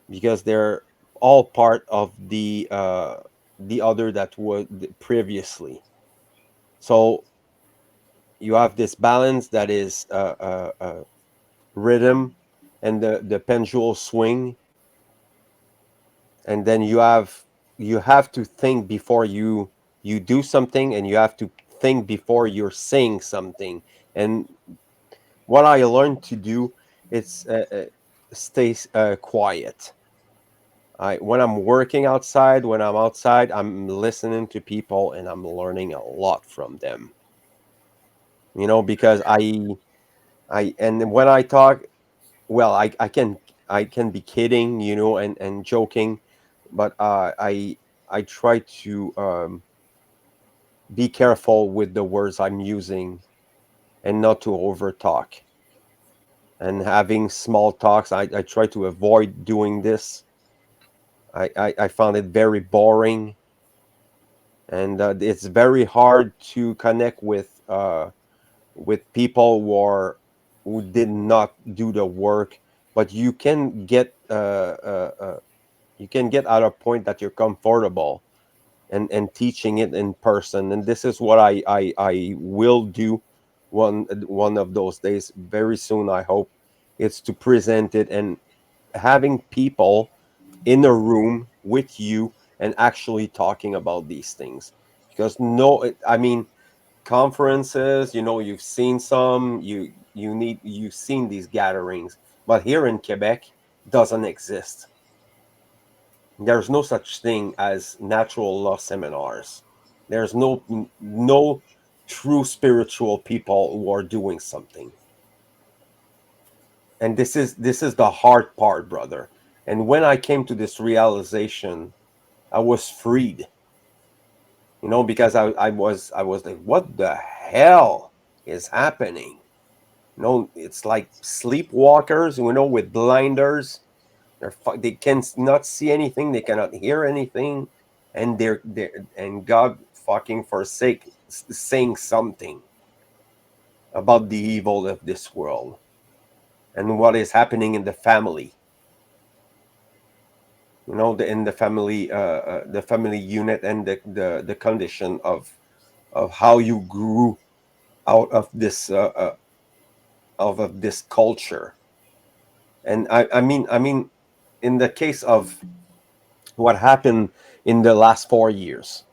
because they're all part of the other that was previously. So you have this balance that is rhythm and the pendulum swing, and then you have to think before you do something, and you have to think before you're saying something. And what I learned to do is stay quiet. When I'm working outside, when I'm outside, I'm listening to people and I'm learning a lot from them. Because and when I talk, well, I can be kidding, and joking, but I try to be careful with the words I'm using and not to over talk. And having small talks, I try to avoid doing this. I found it very boring, and it's very hard to connect with people who did not do the work. But you can get at a point that you're comfortable and teaching it in person. And this is what I will do one of those days very soon, I hope. It's to present it and having people in a room with you and actually talking about these things. Because no, conferences, you've seen some, you've seen these gatherings, but here in Quebec doesn't exist. There's no such thing as natural law seminars. There's no true spiritual people who are doing something. And this is the hard part, brother. And when I came to this realization, I was freed. Because I was like, what the hell is happening? It's like sleepwalkers, with blinders. They can not see anything, they cannot hear anything, and and God fucking forsake saying something about the evil of this world and what is happening in the family. In the family unit, and the condition of how you grew out of this culture. And I mean, in the case of what happened in the last 4 years,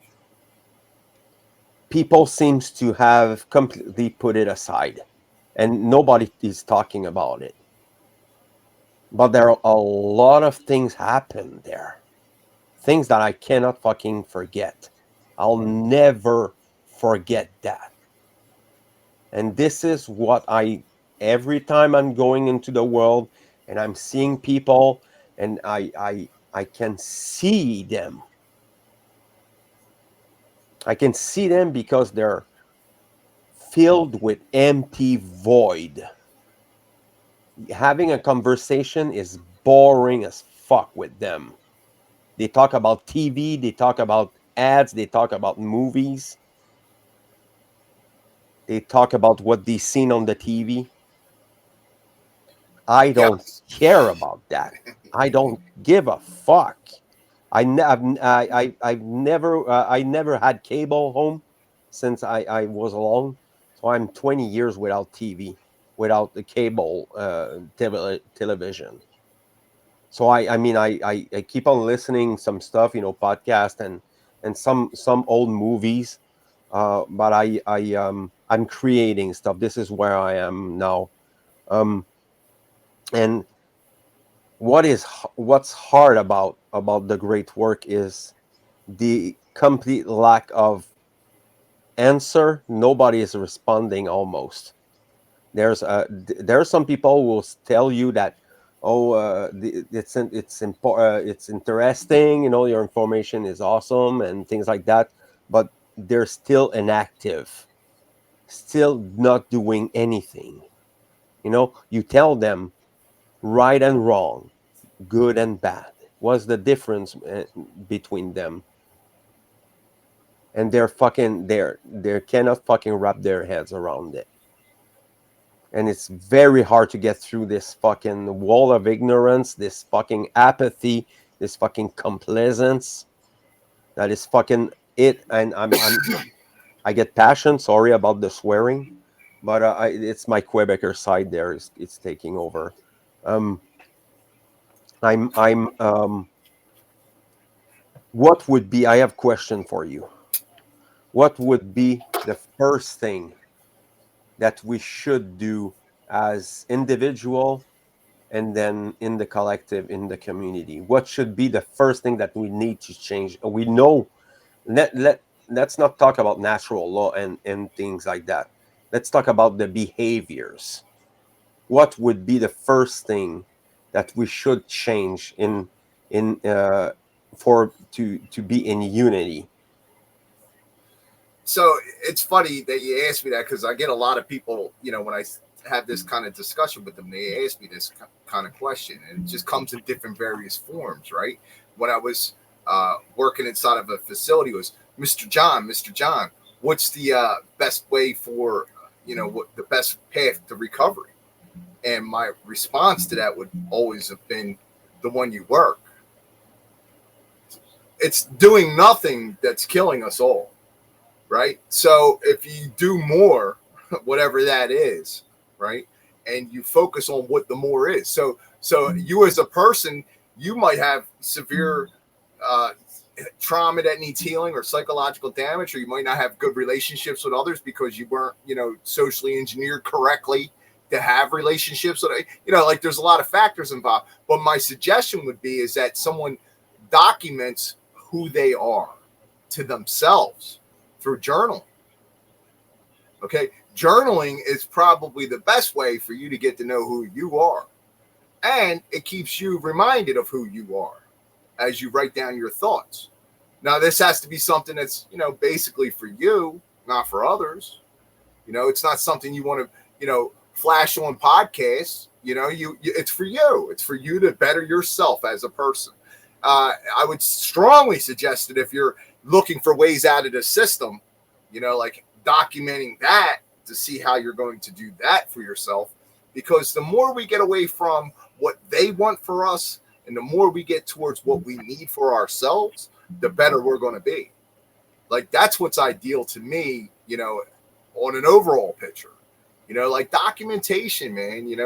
people seems to have completely put it aside, and nobody is talking about it. But there are a lot of things happen there, things that I cannot fucking forget. I'll never forget that. And this is what every time I'm going into the world and I'm seeing people, and I can see them. I can see them because they're filled with empty void. Having a conversation is boring as fuck with them. They talk about TV, they talk about ads, they talk about movies, they talk about what they seen on the TV. I Yeah. don't care about that. I don't give a fuck. I never had cable home since I was alone. So I'm 20 years without TV, without the cable television. So I keep on listening some stuff, podcast, and some old movies. But I'm creating stuff. This is where I am now. Um, and what's hard about the great work is the complete lack of answer. Nobody is responding almost. There are some people who will tell you that, oh, it's interesting, you know, your information is awesome and things like that, but they're still inactive, still not doing anything. You know, you tell them right and wrong, good and bad. What's the difference between them? And they cannot fucking wrap their heads around it. And it's very hard to get through this fucking wall of ignorance, this fucking apathy, this fucking complacence. That is fucking it. And I get passion. Sorry about the swearing, but it's my Quebecer side there. It's taking over. Um, I'm. What would be? I have a question for you. What would be the first thing that we should do as individual and then in the collective, in the community? What should be the first thing that we need to change? We know, let's not talk about natural law and things like that. Let's talk about the behaviors. What would be the first thing that we should change in for to be in unity? So it's funny that you asked me that, because I get a lot of people, when I have this kind of discussion with them, they ask me this kind of question, and it just comes in different various forms, right? When I was working inside of a facility, it was Mr. John, what's the best way for, what the best path to recovery? And my response to that would always have been the one you work. It's doing nothing that's killing us all. Right. So if you do more, whatever that is, right, and you focus on what the more is. So you as a person, you might have severe trauma that needs healing or psychological damage, or you might not have good relationships with others because you weren't, socially engineered correctly to have relationships. Like there's a lot of factors involved. But my suggestion would be is that someone documents who they are to themselves through journaling. Okay. Journaling is probably the best way for you to get to know who you are. And it keeps you reminded of who you are as you write down your thoughts. Now, this has to be something that's, basically for you, not for others. It's not something you want to, flash on podcasts. It's for you. It's for you to better yourself as a person. I would strongly suggest that if you're looking for ways out of the system, like documenting that to see how you're going to do that for yourself, because the more we get away from what they want for us and the more we get towards what we need for ourselves, the better we're going to be. Like that's what's ideal to me, on an overall picture, like documentation, man, you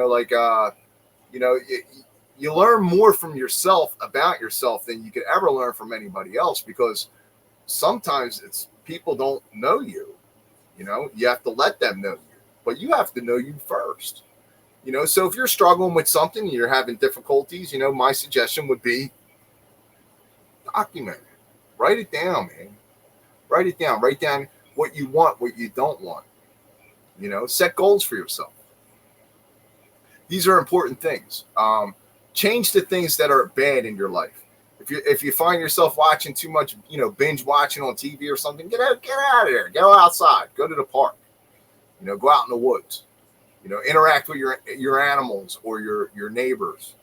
learn more from yourself about yourself than you could ever learn from anybody else, because sometimes it's people don't know you. You have to let them know you, but you have to know you first. So if you're struggling with something, you're having difficulties, my suggestion would be document it. Write it down, man. Write it down. Write down what you want, what you don't want. Set goals for yourself. These are important things. Change the things that are bad in your life. If you find yourself watching too much, binge watching on TV or something, get out of there. Go outside. Go to the park. Go out in the woods. Interact with your animals or your neighbors.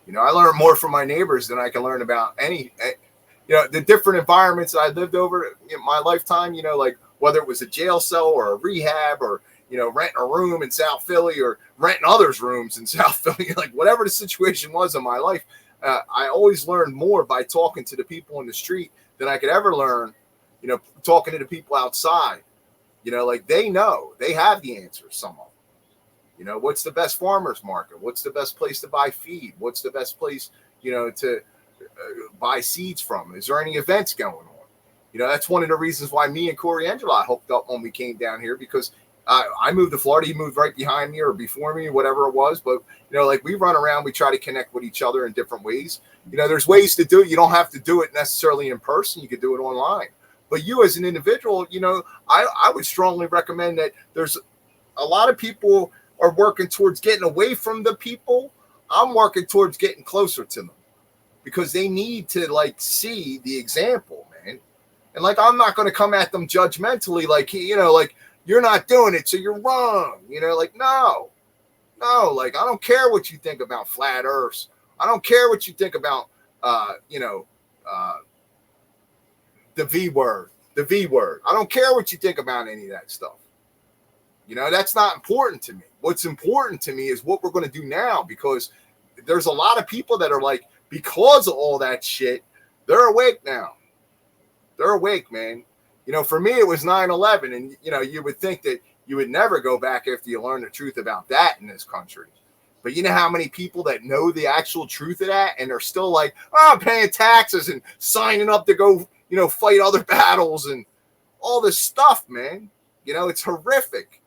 I learn more from my neighbors than I can learn about any. The different environments I lived over in my lifetime. Like whether it was a jail cell or a rehab or renting a room in South Philly or renting others' rooms in South Philly, like whatever the situation was in my life. I always learned more by talking to the people in the street than I could ever learn, talking to the people outside. Like they know, they have the answers, some of them. What's the best farmer's market? What's the best place to buy feed? What's the best place, to buy seeds from? Is there any events going on? That's one of the reasons why me and Corey Angela hooked up when we came down here, because I moved to Florida. He moved right behind me or before me, whatever it was. But like we run around, we try to connect with each other in different ways. There's ways to do it. You don't have to do it necessarily in person. You could do it online. But you as an individual, I would strongly recommend that. There's a lot of people are working towards getting away from the people. I'm working towards getting closer to them because they need to see the example, man. And I'm not going to come at them judgmentally, like you're not doing it, so you're wrong. No, I don't care what you think about flat earths. I don't care what you think about, the V word. I don't care what you think about any of that stuff. That's not important to me. What's important to me is what we're going to do now, because there's a lot of people that are because of all that shit, they're awake now. They're awake, man. For me, it was 9/11. And, you would think that you would never go back after you learn the truth about that in this country. But you know how many people that know the actual truth of that and are still paying taxes and signing up to go, fight other battles and all this stuff, man. It's horrific.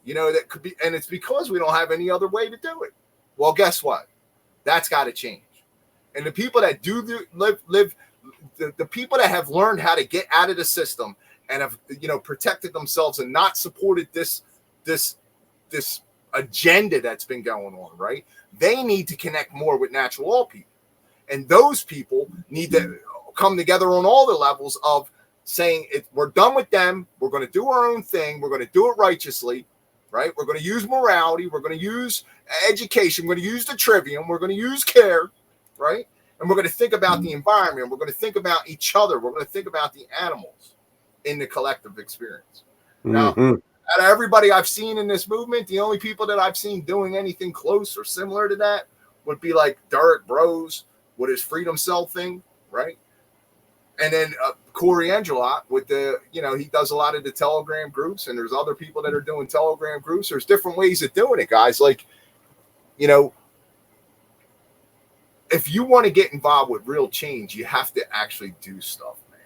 That could be, and it's because we don't have any other way to do it. Well, guess what? That's got to change. And the people that live, the people that have learned how to get out of the system and have, protected themselves and not supported this agenda that's been going on, right? They need to connect more with natural law people. And those people need to come together on all the levels of saying, we're done with them. We're going to do our own thing. We're going to do it righteously, right? We're going to use morality. We're going to use education. We're going to use the trivium. We're going to use care, right? And we're going to think about the environment. We're going to think about each other. We're going to think about the animals in the collective experience. Now, out of everybody I've seen in this movement, the only people that I've seen doing anything close or similar to that would be Derek Bros with his Freedom Cell thing, right? And then Corey Angelot with the, he does a lot of the Telegram groups, and there's other people that are doing Telegram groups. There's different ways of doing it, guys. If you want to get involved with real change, you have to actually do stuff, man.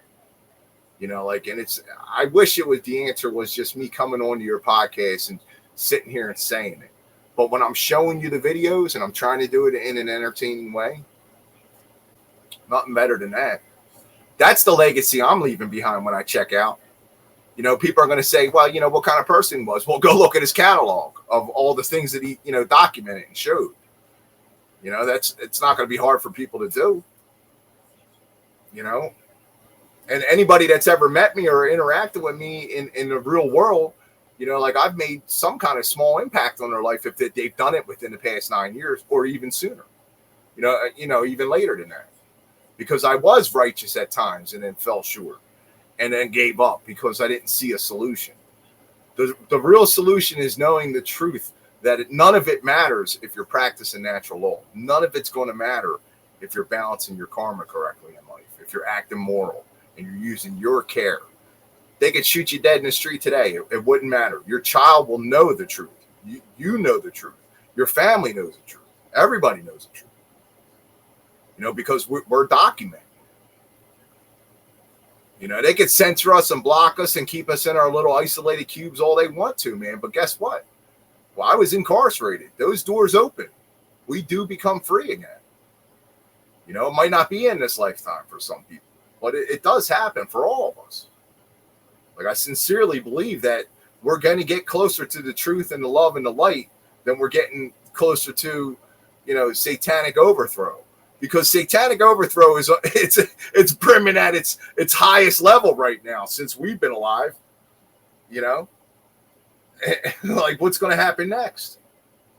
And I wish the answer was just me coming onto your podcast and sitting here and saying it. But when I'm showing you the videos and I'm trying to do it in an entertaining way, nothing better than that. That's the legacy I'm leaving behind when I check out. People are going to say, well, what kind of person he was? Well, go look at his catalog of all the things that he, documented and showed. It's not going to be hard for people to do. And anybody that's ever met me or interacted with me in the real world, I've made some kind of small impact on their life if they've done it within the past 9 years or even sooner, even later than that. Because I was righteous at times and then fell short and then gave up because I didn't see a solution. The real solution is knowing the truth that none of it matters if you're practicing natural law. None of it's going to matter if you're balancing your karma correctly in life, if you're acting moral and you're using your care. They could shoot you dead in the street today. It wouldn't matter. Your child will know the truth. You know the truth. Your family knows the truth. Everybody knows the truth. Because we're documented. They could censor us and block us and keep us in our little isolated cubes all they want to, man. But guess what? Well, I was incarcerated. Those doors open. We do become free again. It might not be in this lifetime for some people, but it does happen for all of us. I sincerely believe that we're going to get closer to the truth and the love and the light than we're getting closer to, satanic overthrow. Because satanic overthrow it's brimming at its highest level right now since we've been alive. What's going to happen next?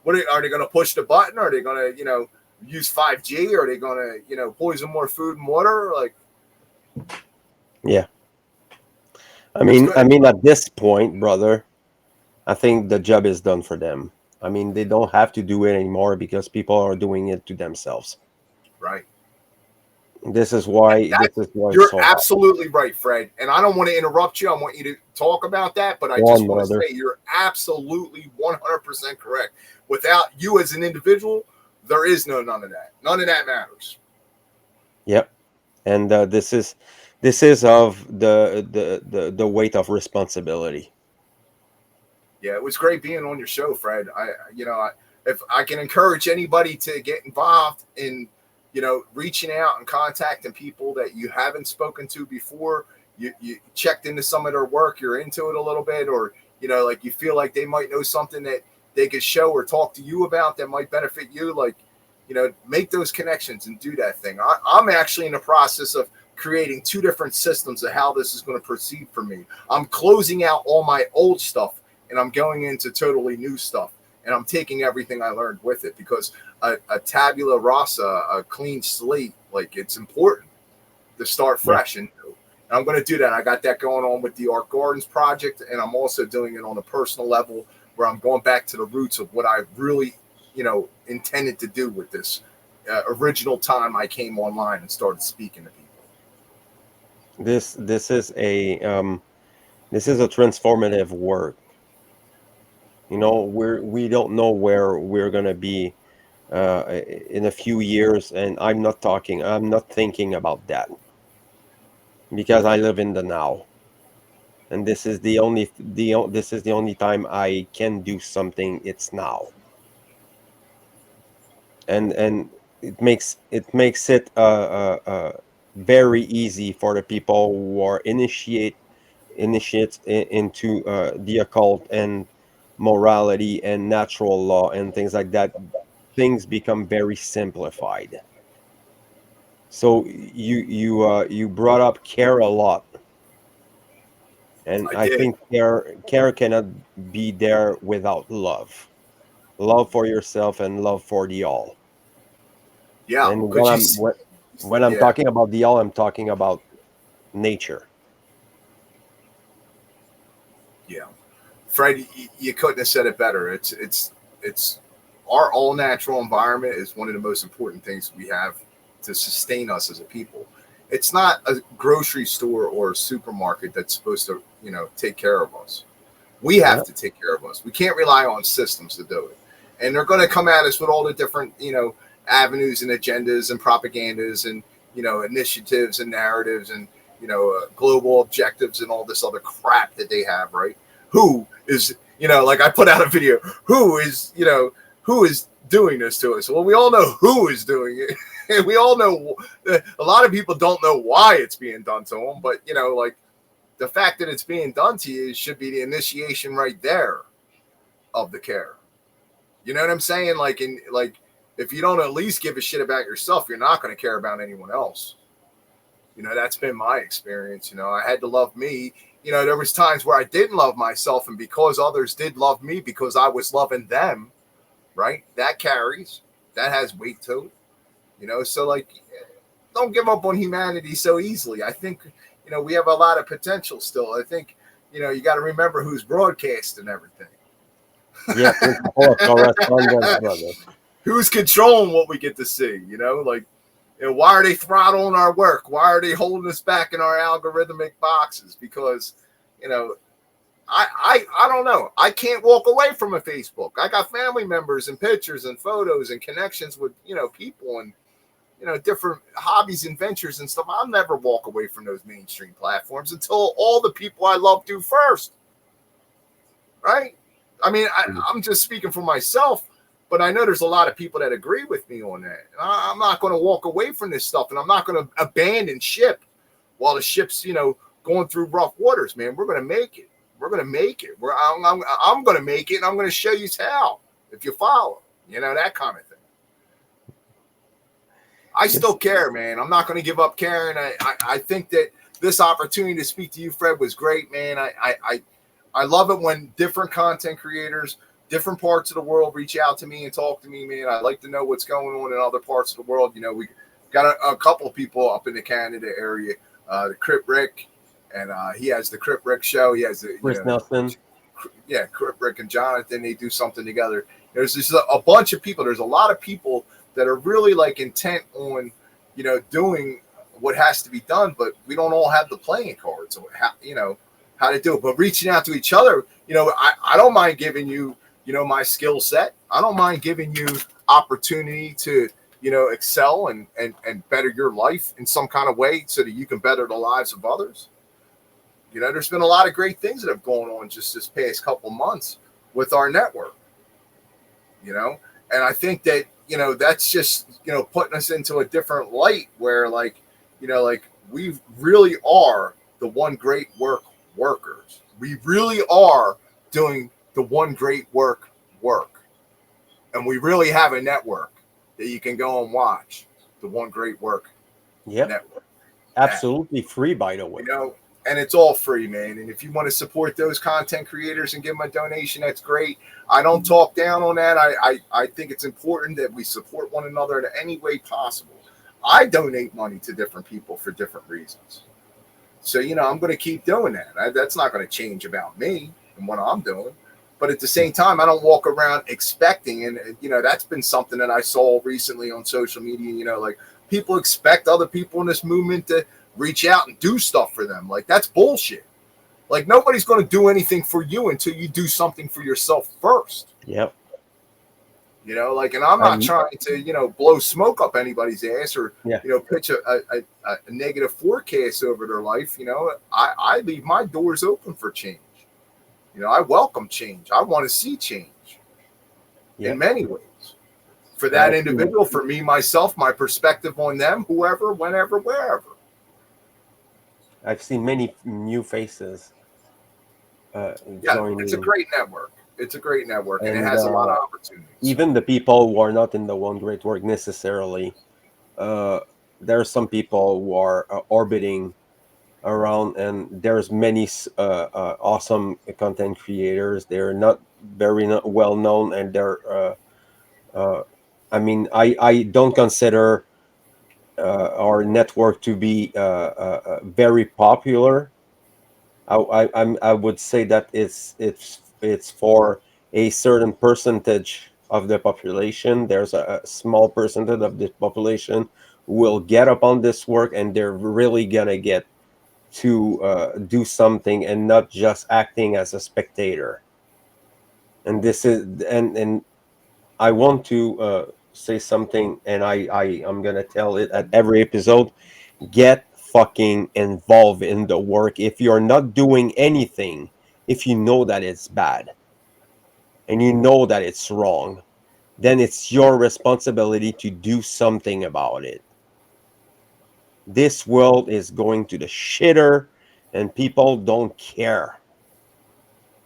Are they going to push the button? Are they going to use 5G? Are they going to poison more food and water? Yeah. I mean, at this point, brother, I think the job is done for them. I mean, they don't have to do it anymore because people are doing it to themselves. Right. This is why you're absolutely right, Fred. And I don't want to interrupt you. I want you to talk about that, but I just want to say you're absolutely 100% correct. Without you as an individual, there is none of that. None of that matters. Yep. And this is of the weight of responsibility. Yeah, it was great being on your show, Fred. If I can encourage anybody to get involved in, reaching out and contacting people that you haven't spoken to before, you checked into some of their work, you're into it a little bit, or, like you feel like they might know something that they could show or talk to you about that might benefit you, like, make those connections and do that thing. I'm actually in the process of creating 2 different systems of how this is going to proceed for me. I'm closing out all my old stuff and I'm going into totally new stuff. And I'm taking everything I learned with it, because a tabula rasa, a clean slate, like, it's important to start fresh. And I'm going to do that. I got that going on with the Art Gardens project. And I'm also doing it on a personal level, where I'm going back to the roots of what I really, intended to do with this original time I came online and started speaking to people. This is a transformative work. We don't know where we're gonna be in a few years, and I'm not thinking about that, because I live in the now, and this is the only time I can do something. It's now, and it makes it very easy for the people who are initiates into the occult and morality and natural law and things like that. Things become very simplified. So you brought up care a lot, and I I did. think care cannot be there without love for yourself and love for the all. Yeah. And Could you? when I'm Yeah. talking about the all, I'm talking about nature. Yeah. Fred, you couldn't have said it better. It's our all natural environment is one of the most important things we have to sustain us as a people. It's not a grocery store or a supermarket that's supposed to, take care of us. We Yeah. have to take care of us. We can't rely on systems to do it. And they're going to come at us with all the different, avenues and agendas and propagandas and, initiatives and narratives and, global objectives and all this other crap that they have, right? Who is, like I put out a video, who is doing this to us? Well, we all know who is doing it. And we all know a lot of people don't know why it's being done to them, but, like, the fact that it's being done to you should be the initiation right there of the care. You know what I'm saying? Like if you don't at least give a shit about yourself, you're not going to care about anyone else. That's been my experience. I had to love me. There was times where I didn't love myself, and because others did love me because I was loving them, right? That carries. That has weight to it. So, like, don't give up on humanity so easily. I think, we have a lot of potential still. I think, you got to remember who's broadcasting everything. Yeah, principle of correspondence, brother. Who's controlling what we get to see? Why are they throttling our work? Why are they holding us back in our algorithmic boxes? Because, I don't know. I can't walk away from a Facebook. I got family members and pictures and photos and connections with, people and, different hobbies and ventures and stuff. I'll never walk away from those mainstream platforms until all the people I love do first. Right? I mean, I'm just speaking for myself, but I know there's a lot of people that agree with me on that. And I'm not going to walk away from this stuff, and I'm not going to abandon ship while the ship's, going through rough waters, man. We're going to make it. We're going to make it. I'm going to make it, and I'm going to show you how if you follow, that kind of thing. I still care, man. I'm not going to give up caring. I think that this opportunity to speak to you, Fred, was great, man. I love it when different content creators, different parts of the world reach out to me and talk to me, man. I like to know what's going on in other parts of the world. We got a couple of people up in the Canada area, the Crip Rick, and he has the Crip Rick show. He has the Chris Nelson. Yeah, Crip Rick and Jonathan, they do something together. There's just a bunch of people. There's a lot of people that are really like intent on, doing what has to be done, but we don't all have the playing cards or how to do it. But reaching out to each other, I don't mind giving you, my skill set. I don't mind giving you opportunity to, excel and better your life in some kind of way so that you can better the lives of others. There's been a lot of great things that have gone on just this past couple months with our network, you know? And I think that, you know, that's just, you know, putting us into a different light where, like, you know, like we really are the one great workers. We really are doing the one great work. And we really have a network that you can go and watch the one great work Yep. network. Absolutely free, by the way. You know, and it's all free, man. And if you want to support those content creators and give them a donation, that's great. I don't talk down on that. I think it's important that we support one another in any way possible. I donate money to different people for different reasons. So, you know, I'm going to keep doing that. That's not going to change about me and what I'm doing. But at the same time, I don't walk around expecting, and, you know, that's been something that I saw recently on social media, you know, like people expect other people in this movement to reach out and do stuff for them. Like, that's bullshit. Like, nobody's going to do anything for you until you do something for yourself first. Yep. You know, like, and I'm not trying to, you know, blow smoke up anybody's ass or, you know, pitch a negative forecast over their life. You know, I leave my doors open for change. You know, I welcome change. I want to see change in many ways. For that individual, for me, myself, my perspective on them, whoever, whenever, wherever. I've seen many new faces. It's a great network. It's a great network, and it has a lot of opportunities. Even the people who are not in the one great work necessarily, there are some people who are orbiting around, and there's many awesome content creators. They're not very well known, and they're I mean, I don't consider our network to be very popular. I would say that it's for a certain percentage of the population. There's a small percentage of the population who will get upon this work, and they're really gonna get to do something and not just acting as a spectator. And this is and I want to say something, and I'm gonna tell it at every episode. Get fucking involved in the work. If you're not doing anything, if you know that it's bad and you know that it's wrong, then it's your responsibility to do something about it. This world is going to the shitter, and people don't care.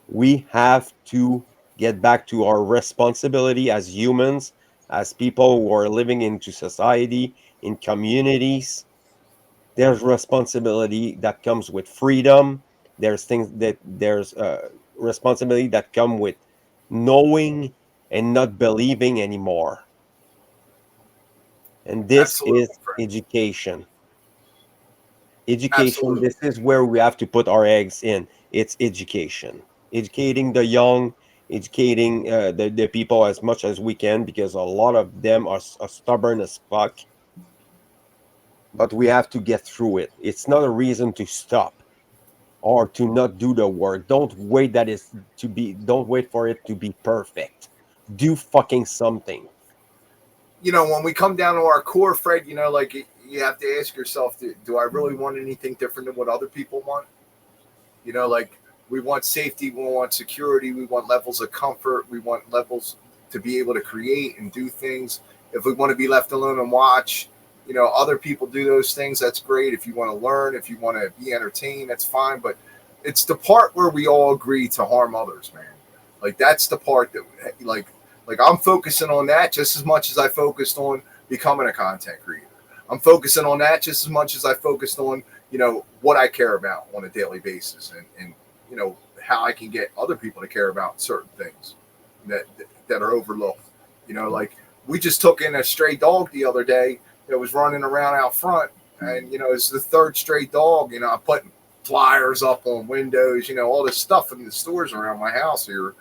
We have to get back to our responsibility as humans, as people who are living into society, in communities. There's responsibility that comes with freedom. There's responsibility that come with knowing and not believing anymore. And this is education. Education, this is where we have to put our eggs in. It's education. Educating the young, educating the people as much as we can, because a lot of them are stubborn as fuck. But we have to get through it. It's not a reason to stop or to not do the work. Don't wait don't wait for it to be perfect. Do fucking something. You know, when we come down to our core, Fred, you know, like you have to ask yourself, do I really want anything different than what other people want? You know, like we want safety, we want security, we want levels of comfort, we want levels to be able to create and do things. If we want to be left alone and watch, you know, other people do those things, that's great. If you want to learn, if you want to be entertained, that's fine. But it's the part where we all agree to harm others, man. Like that's the part that, like I'm focusing on that just as much as I focused on becoming a content creator. I'm focusing on that just as much as I focused on, you know, what I care about on a daily basis, and you know, how I can get other people to care about certain things that are overlooked. You know, like we just took in a stray dog the other day that was running around out front, and you know, it's the third stray dog. You know, I put flyers up on windows, you know, all this stuff in the stores around my house here,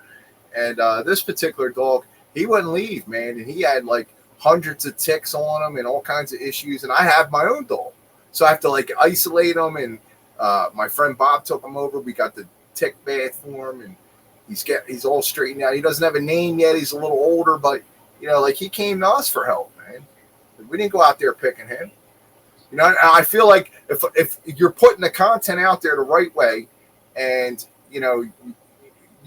and this particular dog, he wouldn't leave, man, and he had like hundreds of ticks on him and all kinds of issues, and I have my own dog, so I have to like isolate him, and my friend Bob took him over. We got the tick bath for him, and he's all straightened out. He doesn't have a name yet. He's a little older, but you know, like he came to us for help, man. We didn't go out there picking him. You know, and I feel like if you're putting the content out there the right way, and you know,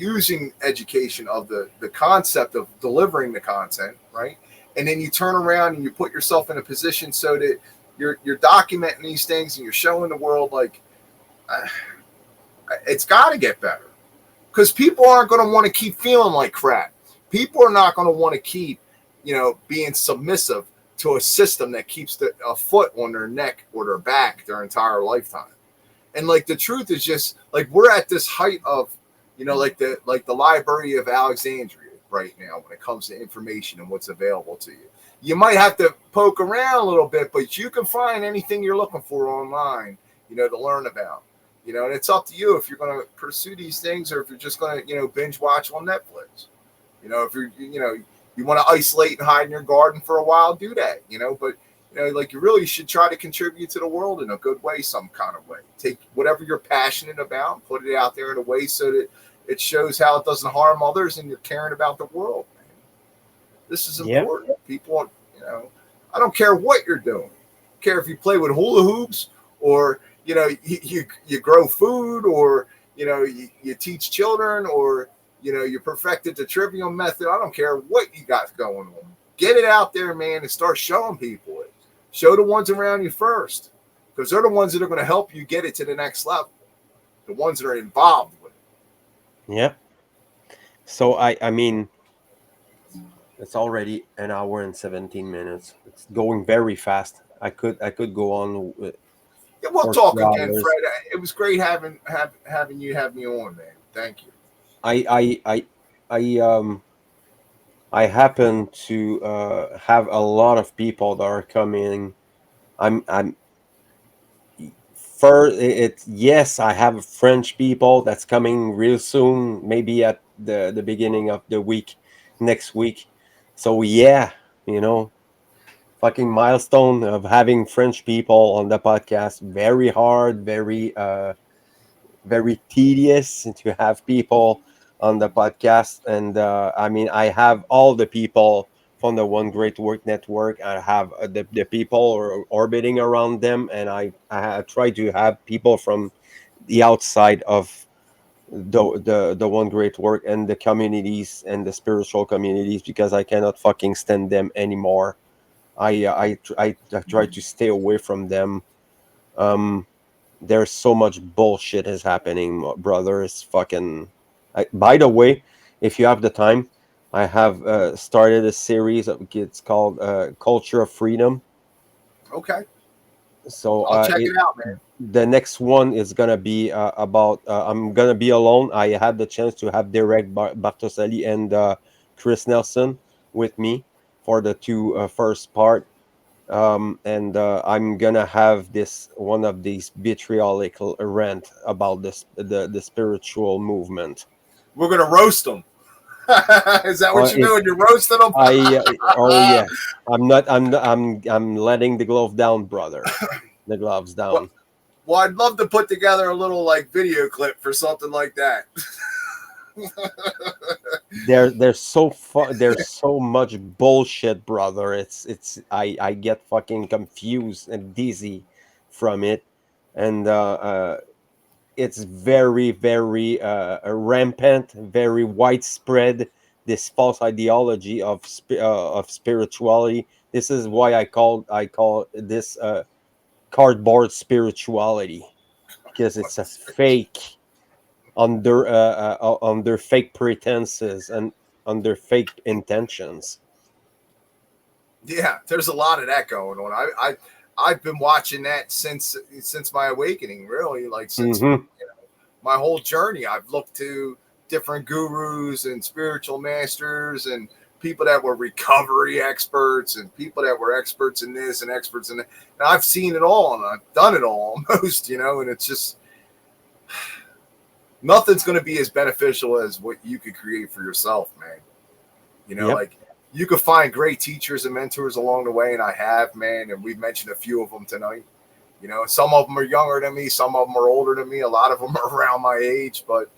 using education of the concept of delivering the content, right? And then you turn around and you put yourself in a position so that you're documenting these things and you're showing the world like uh, it's got to get better, because people aren't going to want to keep feeling like crap. People are not going to want to keep, being submissive to a system that keeps a foot on their neck or their back their entire lifetime. And like the truth is just like we're at this height of, like the Library of Alexandria right now when it comes to information and what's available to you. You might have to poke around a little bit, but you can find anything you're looking for online, to learn about. And it's up to you if you're going to pursue these things or if you're just going to, binge watch on Netflix. If you're, you want to isolate and hide in your garden for a while, do that, but, like you really should try to contribute to the world in a good way, some kind of way. Take whatever you're passionate about and put it out there in a way so that it shows how it doesn't harm others and you're caring about the world, man. This is important. People, I don't care what you're doing. I care if you play with hula hoops or, you grow food or, you teach children or, you perfected the trivial method. I don't care what you got going on. Get it out there, man, and start showing people it. Show the ones around you first, because they're the ones that are going to help you get it to the next level. The ones that are involved with it. Yeah. So I mean, it's already an hour and 17 minutes. It's going very fast. I could go on with Yeah, we'll for talk 2 again, hours. Fred. It was great having you have me on, man. Thank you. I I happen to have a lot of people that are coming. I'm first. It's yes, I have French people that's coming real soon. Maybe at the beginning of the week, next week. So yeah, you know, fucking milestone of having French people on the podcast. Very hard, very tedious to have people on the podcast. And I mean, I have all the people from the One Great Work Network. I have the people orbiting around them, and I try to have people from the outside of the One Great Work and the communities and the spiritual communities, because I cannot fucking stand them anymore. I try to stay away from them. Um, there's so much bullshit is happening, brother. It's fucking. By the way, if you have the time, I have started a series. It's called Culture of Freedom. Okay, So I'll check it out, man. the next one is gonna be about. I'm gonna be alone. I had the chance to have Derek Bartosali and Chris Nelson with me for the two first part. And I'm gonna have this one of these vitriolical rant about the spiritual movement. We're gonna roast them. Is that what you're It, doing? You're roasting them. oh yeah, I'm letting the glove down, brother. The gloves well, down. well, I'd love to put together a little like video clip for something like that. There's so much bullshit, brother. I get fucking confused and dizzy from it, and it's very rampant, very widespread. This false ideology of spirituality. This is why I call this cardboard spirituality, because it's a fake under fake pretenses and under fake intentions. Yeah, there's a lot of that going on. I've been watching that since my awakening, really, like since Mm-hmm. my whole journey. I've looked to different gurus and spiritual masters and people that were recovery experts and people that were experts in this and experts in that. And I've seen it all and I've done it all almost, and it's just nothing's going to be as beneficial as what you could create for yourself, man. Yep. Like you could find great teachers and mentors along the way, and I have, man, and we've mentioned a few of them tonight. Some of them are younger than me, some of them are older than me, a lot of them are around my age, but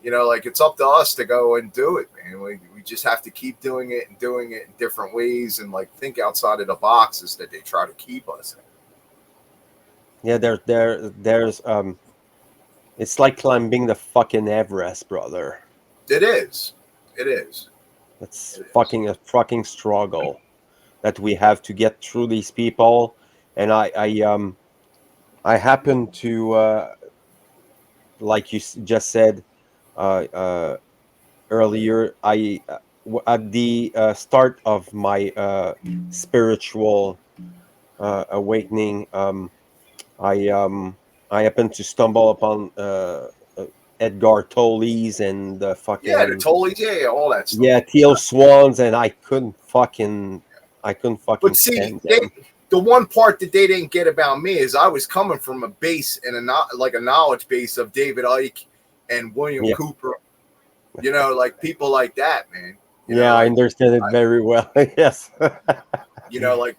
like it's up to us to go and do it, man. We just have to keep doing it and doing it in different ways and like think outside of the boxes that they try to keep us in. Yeah, there's it's like climbing the fucking Everest, brother. It is. It is. It's It is. fucking a fucking struggle that we have to get through these people. And I happen to like you just said uh, uh, earlier. At the start of my spiritual awakening, I um, I happened to stumble upon uh, Edgar Tolle's and the Yeah, the fucking totally, yeah, all that stuff. yeah Teal Swans, and I couldn't fucking But see, stand they them. the one part that they didn't get about me is I was coming from a base and like a knowledge base of David Icke and William Yeah, Cooper. You know, like people like that, man. You know, yeah, I understand it very well. Yes. you know, like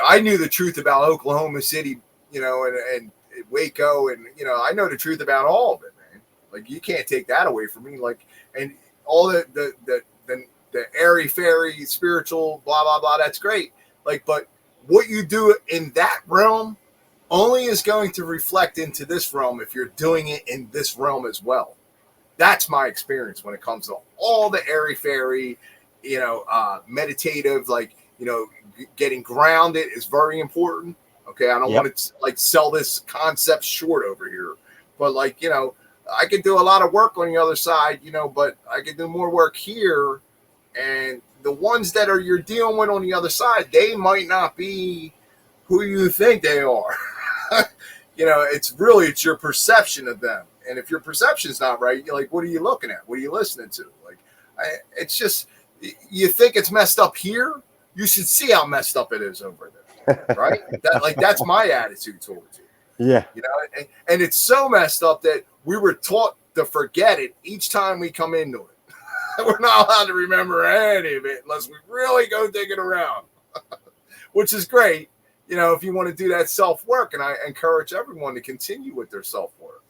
I knew the truth about Oklahoma City, you know, and Waco, and you know, I know the truth about all of it, man. Like you can't take that away from me. Like, and all the airy fairy spiritual blah blah blah. That's great. Like, but what you do in that realm only is going to reflect into this realm if you're doing it in this realm as well. That's my experience when it comes to all the airy fairy, you know, meditative, like, you know, getting grounded is very important. Okay. I don't Yep. want to like sell this concept short over here, but like, you know, I could do a lot of work on the other side, you know, but I could do more work here. And the ones that are you're dealing with on the other side, they might not be who you think they are. You know, it's your perception of them, and if your perception's not right, you're like, what are you looking at? What are you listening to? Like, it's just you think it's messed up here. You should see how messed up it is over there, right? That's my attitude towards it. Yeah. You know, and it's so messed up that we were taught to forget it each time we come into it. We're not allowed to remember any of it unless we really go digging around, which is great, you know, if you want to do that self work. And I encourage everyone to continue with their self work.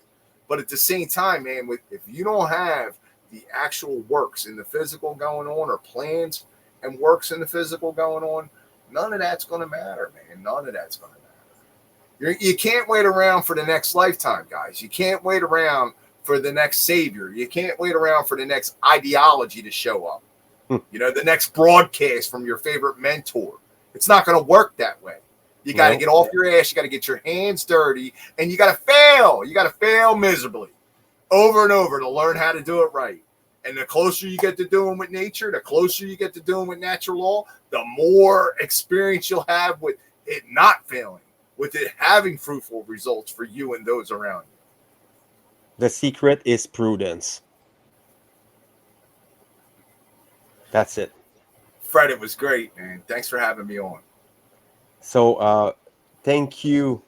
But at the same time, man, if you don't have the actual works in the physical going on, or plans and works in the physical going on, none of that's going to matter, man. None of that's going to matter. You can't wait around for the next lifetime, guys. You can't wait around for the next savior. You can't wait around for the next ideology to show up. You know, the next broadcast from your favorite mentor. It's not going to work that way. You got to No. get off your ass. You got to get your hands dirty, and you got to fail. You got to fail miserably over and over to learn how to do it right. And the closer you get to doing with nature, the closer you get to doing with natural law, the more experience you'll have with it not failing, with it having fruitful results for you and those around you. The secret is prudence. That's it. Fred, it was great, man. Thanks for having me on. So, thank you,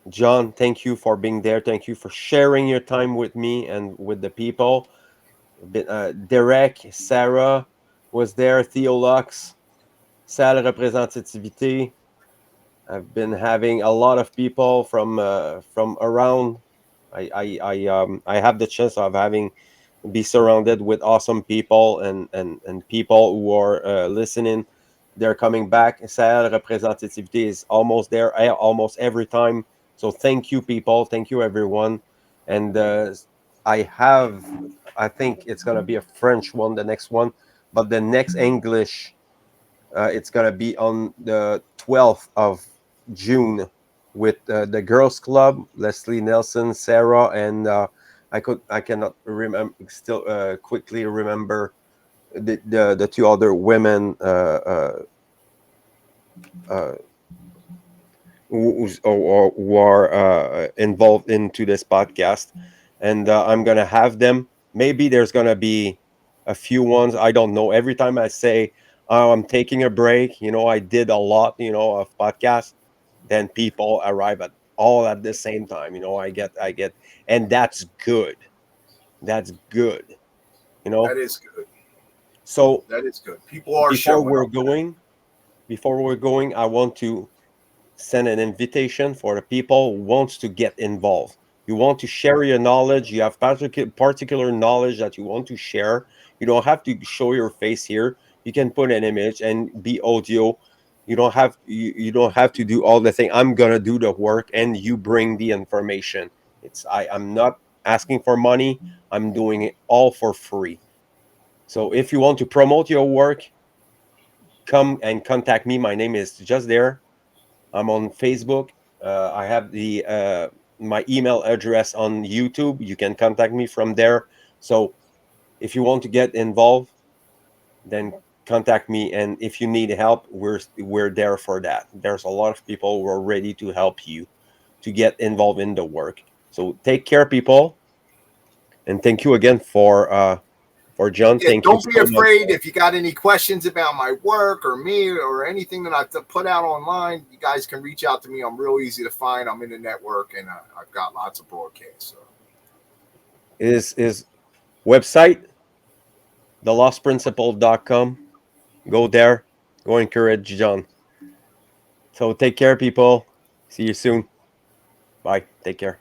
John. Thank you for being there. Thank you for sharing your time with me and with the people. Derek, Sarah was there, Theolux, Salle Représentativité. I've been having a lot of people from around. I have the chance of having be surrounded with awesome people and people who are listening. They're coming back. Salle Représentativité is almost there almost every time. So thank you, people. Thank you, everyone. And I have, I think it's gonna be a French one, the next one, but the next English, it's gonna be on the 12th of June with the Girls Club, Leslie Nelson, Sarah, and I cannot remember still quickly remember the two other women uh, who are involved into this podcast, and I'm gonna have them. Maybe there's gonna be a few ones. I don't know. Every time I say, oh, I'm taking a break, I did a lot, of podcasts, then people arrive at all at the same time. I get, and that's good. That's good. You know. That is good. So That is good. People are before showing we're up. going, before we're going, I want to send an invitation for the people who wants to get involved. You want to share your knowledge. You have particular knowledge that you want to share. You don't have to show your face here. You can put an image and be audio. You don't have to do all the thing. I'm gonna do the work and you bring the information. I'm not. asking for money. I'm doing it all for free. So if you want to promote your work, come and contact me. My name is just there. I'm on Facebook. I have the my email address on YouTube. You can contact me from there. So if you want to get involved, then contact me. And if you need help, we're there for that. There's a lot of people who are ready to help you to get involved in the work. So take care, people, and thank you again for John. Yeah, Thank you don't be so much. afraid if you got any questions about my work or me or anything that I put out online. You guys can reach out to me. I'm real easy to find. I'm in the network and I've got lots of broadcasts. So. Is website thelostprinciple.com. Go there. Go encourage John. So take care, people. See you soon. Bye. Take care.